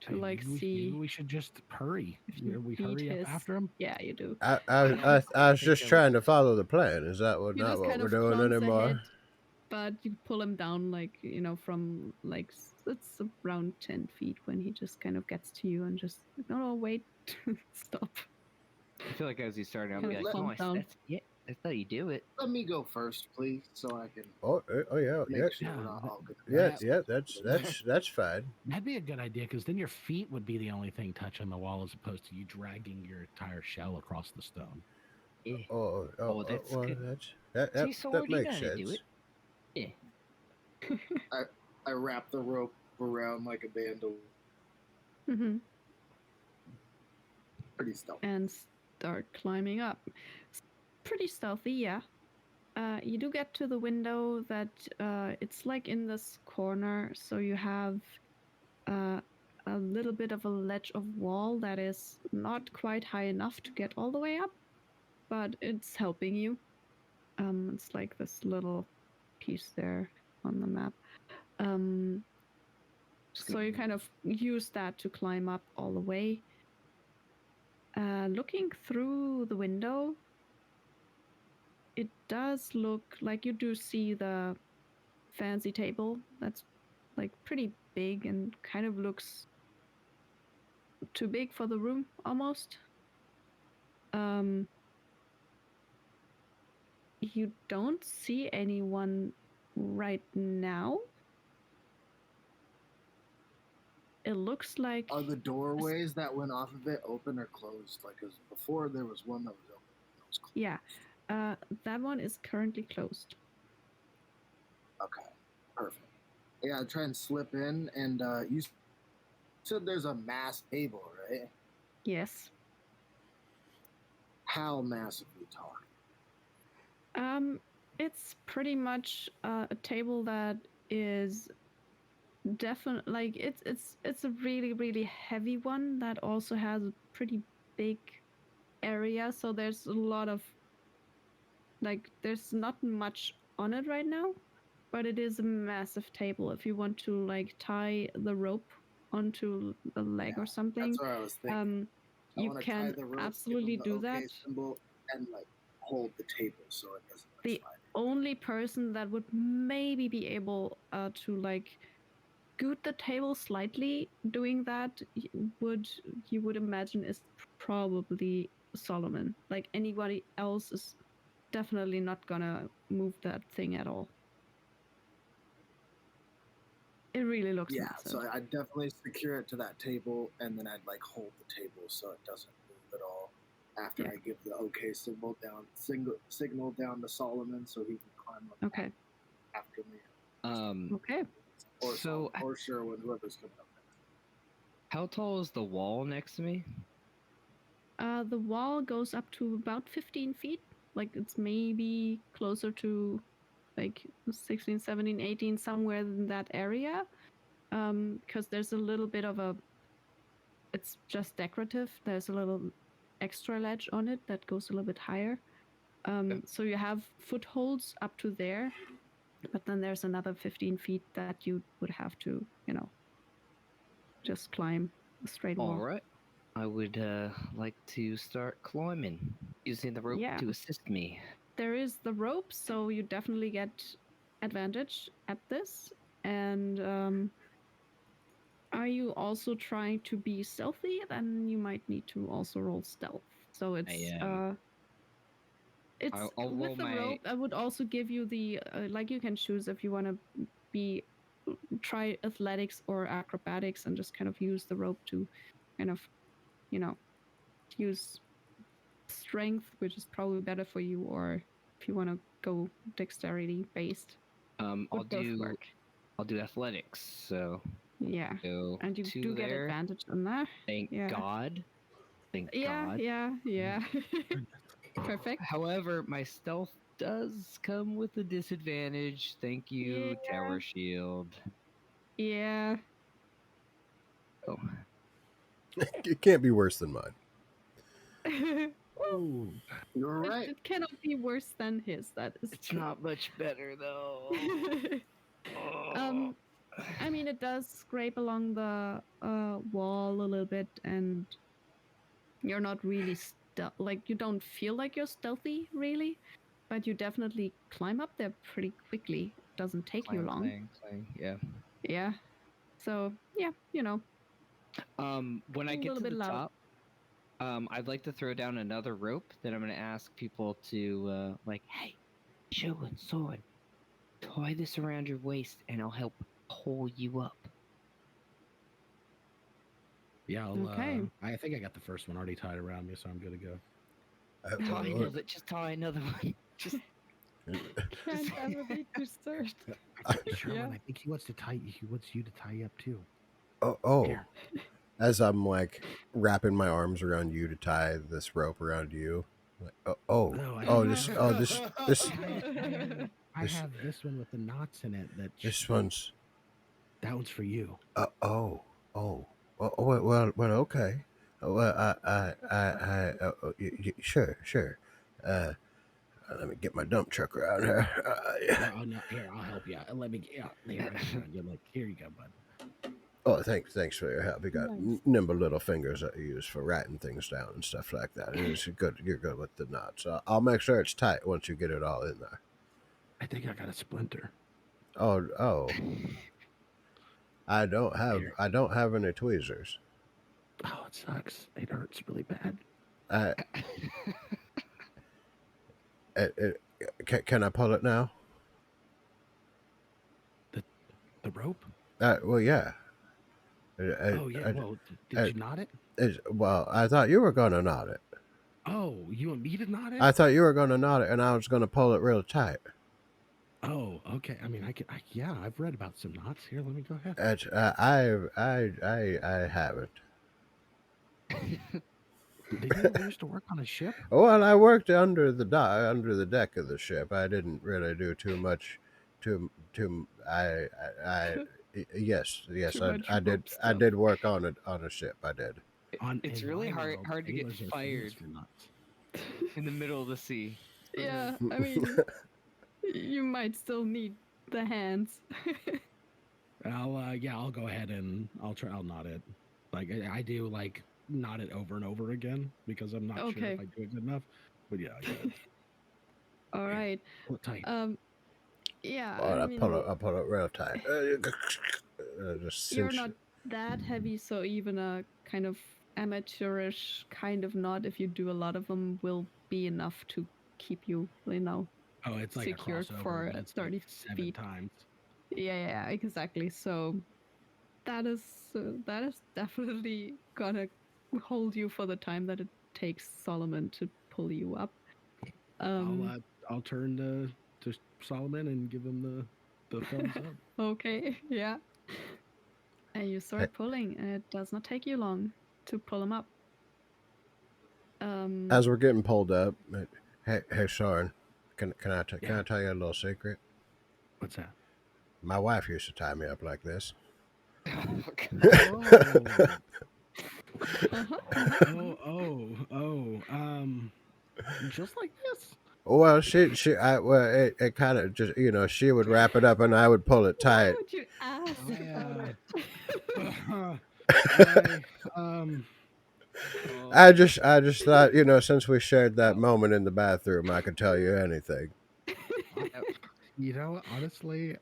to Maybe we should just hurry. if you We beat hurry up his. after him. Yeah, you do. I was just Think trying to follow the plan. Is that You not just what kind we're of doing glance anymore? ahead, but you pull him down like from like it's around 10 feet when he just kind of gets to you and just like, no, wait, stop. I feel like as he's starting, I'll Kind be of like, calm nice. down. That's how you do it. Let me go first, please, so I can Oh yeah, make yeah, sure Yeah, we're not all good. yeah. That's fine. That'd be a good idea because then your feet would be the only thing touching the wall as opposed to you dragging your entire shell across the stone. Yeah. Oh, That's well, good. that See, Sword, that you know makes how to do sense. it. Yeah. I wrap the rope around like a bandolier. Hmm. Pretty stealthy. And start climbing up. Pretty stealthy, yeah. You do get to the window that it's like in this corner, so you have uh, a little bit of a ledge of wall that is not quite high enough to get all the way up, but it's helping you. It's like this little piece there on the map. Um, so you kind of use that to climb up all the way. Looking through the window, it does look like you do see the fancy table that's like pretty big and kind of looks too big for the room almost. Um, you don't see anyone right now. It looks like Are the doorways that went off of it open or closed? Like, cause before there was one that was open, that was closed. yeah, that one is currently closed. Okay, perfect. Yeah, I try and slip in, and you said there's a mass table, right? Yes. How massive are we talking? It's pretty much a table that is definitely like it's a really heavy one that also has a pretty big area. So there's a lot of like there's not much on it right now, but it is a massive table. If you want to like tie the rope onto a leg or something, That's what I was thinking. I you want to tie can the rope, give absolutely them the do that. OK symbol, and like hold the table so it doesn't like, The slide. only person that would maybe be able to like scoot the table slightly doing that would you would imagine is probably Solomon. Like anybody else is definitely not gonna move that thing at all. It really looks Yeah, massive. so I'd definitely secure it to that table, and then I'd like hold the table so it doesn't move at all. After Yeah. I give the OK symbol down, signal down to Solomon so he can climb up Okay. after me, Okay. or So or Sherwin, whoever's coming up next. how tall is the wall next to me? The wall goes up to about 15 feet. Like it's maybe closer to like 16, 17, 18, somewhere in that area. Because there's a little bit of a, it's just decorative. There's a little extra ledge on it that goes a little bit higher. So you have footholds up to there, but then there's another 15 feet that you would have to, just climb a straight All wall. right. I would like to start climbing using the rope Yeah. to assist me. There is the rope, so you definitely get advantage at this. And are you also trying to be stealthy? Then you might need to also roll stealth. So I am. it's I'll roll with the my. rope. I would also give you the like you can choose if you want to be try athletics or acrobatics and just kind of use the rope to kind of you know use strength, which is probably better for you, or if you want to go dexterity based, I'll would both do. work. I'll do athletics. So Yeah, go and you do to get there. advantage on that. Thank Yeah, God. Thank yeah, God. yeah. Perfect. However, my stealth does come with a disadvantage. Thank Yeah, you, Tower Shield. yeah. Oh, It can't be worse than mine. Well, Oh, You're right. it cannot be worse than his. That is it's true. not much better though. Oh. um, I mean, it does scrape along the wall a little bit, and you're not really like you don't feel like you're stealthy really, but you definitely climb up there pretty quickly. It doesn't take you Clang, long. clang, clang. Yeah. Yeah. So yeah, When a I get little to bit the loud. top, I'd like to throw down another rope. Then I'm gonna ask people to like, hey, show and sword, tie this around your waist, and I'll help pull you up. yeah. Okay. I think I got the first one already tied around me, so I'm good to go. Tie Uh, another, just tie another one. Just Can't ever be too served. Sherwin, Yeah. I think he wants to tie. He wants you to tie you up too. oh, Here. as I'm like wrapping my arms around you to tie this rope around you, Like, oh, No, I oh, have this, oh, this, I this, have this one with the knots in it. this one's, That one's for you. oh, oh, well, okay. Well, sure, sure. Uh, Let me get my dump truck around here. Yeah. Oh no, here I'll help you. Let me. Yeah, here. You look. Here you go, bud. Oh, thanks for your help. You got Nice. nimble little fingers that you use for writing things down and stuff like that. And it's good. You're good with the knots. I'll make sure it's tight once you get it all in there. I think I got a splinter. Oh, Here. I don't have any tweezers. Oh, it sucks. It hurts really bad. I, can I pull it now? The the rope. Well, yeah. Oh yeah. I, Well, did I, you knot it? well, I thought you were gonna knot it. Oh, you want me to knot it? I thought you were gonna knot it, and I was gonna pull it real tight. Oh, okay. I mean, I can. Yeah, I've read about some knots. Here, let me go ahead. I haven't. Did you ever used to work on a ship? Well, I worked under the deck of the ship. I didn't really do too much. Too. Yes. Too much I did. rope I stuff. did work on a ship. I did. It's In really liner hard notes, hard to get sailors are famous fired for knots. in the middle of the sea. Yeah, I mean, you might still need the hands. I'll go ahead and I'll knot it. Like I do like knot it over and over again because I'm not sure if Okay. I do it good enough. But yeah, I got it. All Here, right. pull it tight. Yeah, Well, I mean, I pull it real tight. Just you're cinch. not that heavy, so even a kind of amateurish kind of knot, if you do a lot of them, will be enough to keep you, Oh, it's like a secured crossover, for but it's like 30 seven feet. times. Yeah, exactly. So that is definitely gonna hold you for the time that it takes Solomon to pull you up. I'll Um, uh, I'll turn to Solomon and give him the thumbs up. okay, yeah. And you Hey, start pulling, and it does not take you long to pull him up. as Um, we're getting pulled up, hey, Soren, can Yeah, I tell you a little secret? what's that? My wife used to tie me up like this. Oh, uh-huh, just like this. Well, it kind of just, she would wrap it up and I would pull it why tight. would you ask about I it? uh, I Oh, I just thought, since we shared that moment in the bathroom, I could tell you anything. I- uh, honestly,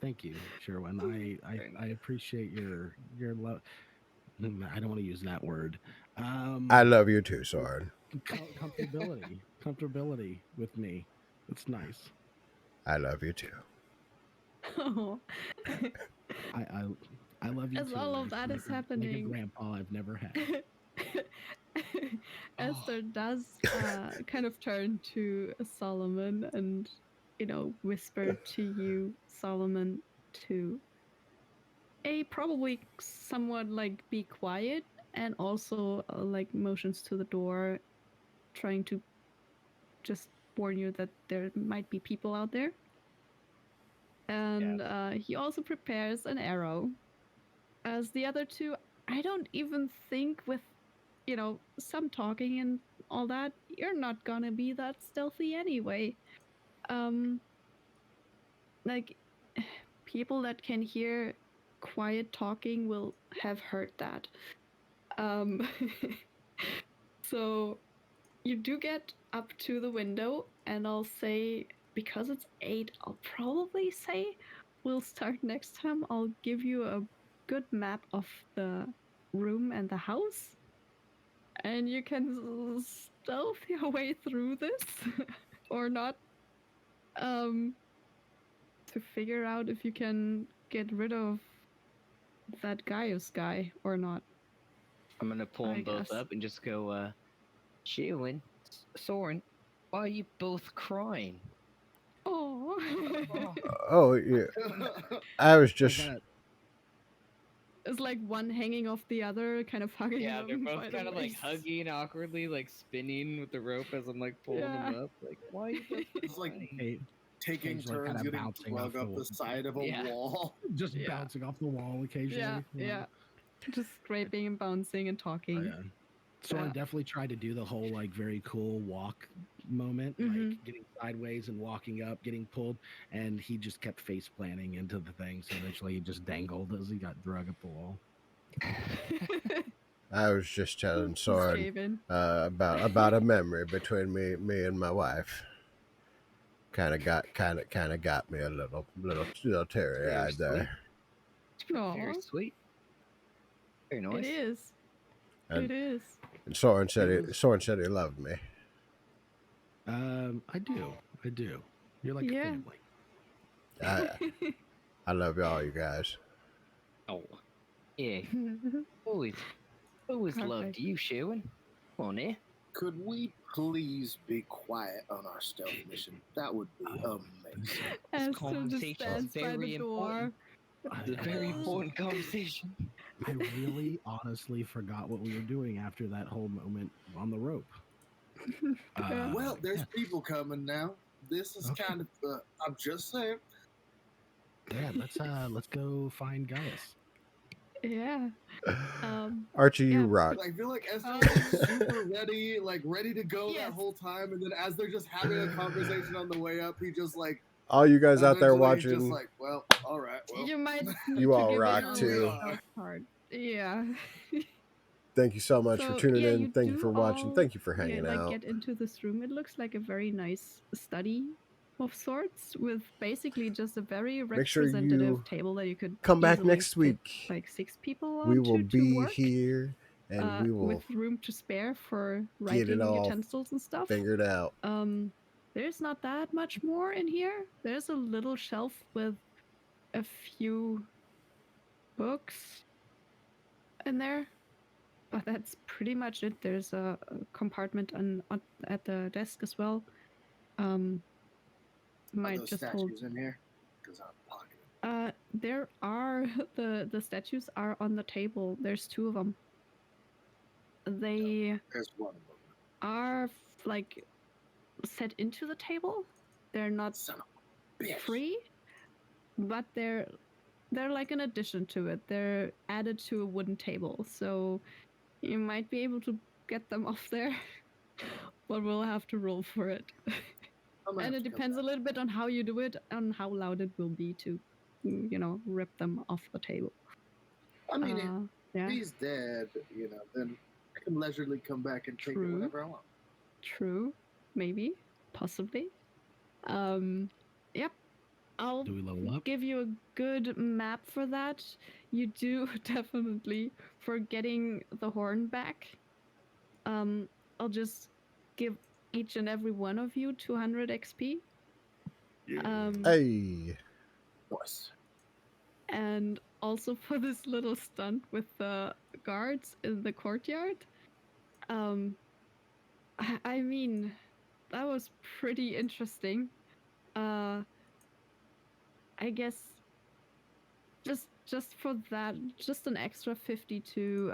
thank you, Sherwin. very I nice. appreciate your love. I don't want to use that word. I Um, love you too, Soren. comfortability with me. It's nice. I love you too. Oh. I I, I love you As too. all of that is Like a happening, grandpa I've never had. Oh, Esther does kind of turn to Solomon and, whisper to you, Solomon, to probably somewhat like be quiet, and also like motions to the door, trying to just warn you that there might be people out there. Yeah. And he also prepares an arrow. As the other two, I don't even think with, some talking and all that, you're not gonna be that stealthy anyway. Um, like, people that can hear quiet talking will have heard that. Um, so you do get up to the window, and I'll say, because it's 8, I'll probably say we'll start next time. I'll give you a good map of the room and the house, and you can stealth your way through this or not, um, to figure out if you can get rid of that Gaius guy or not, I'm gonna pull I them both guess. up and just go, Sheilin, Soren, why are you both crying? Oh. Oh, Oh, yeah. I was I just, got is like one hanging off the other, kind of hugging Yeah, they're them both by the kind of like waist. hugging awkwardly, like spinning with the rope as I'm like pulling Yeah. them up. Like, why you both It's like crying? Hey, taking occasionally turns kinda getting bouncing drug off the up the wall. side of a Yeah. wall. Just Yeah. bouncing off the wall occasionally. Yeah. Just scraping and bouncing and Oh, talking. yeah. Soren Yeah. definitely tried to do the whole like very cool walk moment, Mhm. like getting sideways and walking up, getting pulled, and he just kept face planting into the thing. So eventually he just dangled as he got drug up the wall. I was just telling Soren Skaven. about a memory between me and my wife. Kind of got me a little teary Very eyed sweet. there. It's very Aw, sweet. Very it nice. is. And, It is. and Soren said It was- Soren said he loved me. I do. You're like Yeah. family. I love all you guys. Oh, yeah. Always loved Perfect. you, Sherwin. Come on, eh? Could we please be quiet on our stealth mission? That would be amazing. This As so just conversation is stands by very the door. important. It's a very important conversation. I really honestly forgot what we were doing after that whole moment on the rope. Yeah. Well, there's yeah. people coming now. This is Okay. kind of. I'm just saying. Yeah, let's go find Gaius. Yeah. Archie, you yeah. rock. I feel like Esther Um, was super ready to go Yes. that whole time, and then as they're just having a conversation on the way up, he just like All you guys out there eventually he's just watching, like, well, all right, well, You might need you to all give rock it on too. the stealth part. Yeah. Thank you so much for So tuning yeah, in. you Thank you do for watching. all Thank you for hanging like out. get into this room. It looks like a very nice study of sorts, with basically just a very Make sure representative you table that you could come back easily next fit week. like 6 people We will onto to be work. here and we will With room to spare for get it writing all utensils and stuff. figured out. There's not that much more in here. There's a little shelf with a few books in there, but that's pretty much it. There's a compartment at the desk as well. are Might those just hold. statues in here? Because I'm pocketing. There are the statues are on the table. There's 2 of them. They There's one of them. are like set into the table. They're not Son of a bitch. free, but they're like an addition to it. They're added to a wooden table, so you might be able to get them off there, but we'll have to roll for it. I'm gonna And have it to come depends a back. little bit on how you do it and how loud it will be to, rip them off the table. I mean, if Yeah, he's dead, then I can leisurely come back and take it True. whenever I want. true, maybe, possibly. Yep. I'll Do we level up? give you a good map for that. You do definitely, for getting the horn back. I'll just give each and every one of you 200 XP. Hey, Of course. And also for this little stunt with the guards in the courtyard. I mean, that was pretty interesting. I guess just for that, just an extra 52.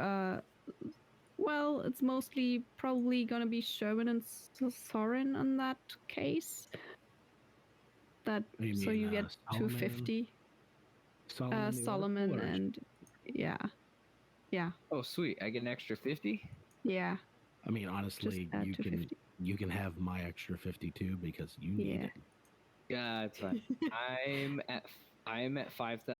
Well, it's mostly probably gonna be Sherwin and Soren in that case. That You so mean, you get Solomon? 250. Solomon, the Solomon Oracle, or and yeah, Oh, sweet. I get an extra 50? yeah. I mean, honestly, add you can 250. you can have my extra 52 because you need Yeah. it. Yeah, it's fine. I'm at 5,000.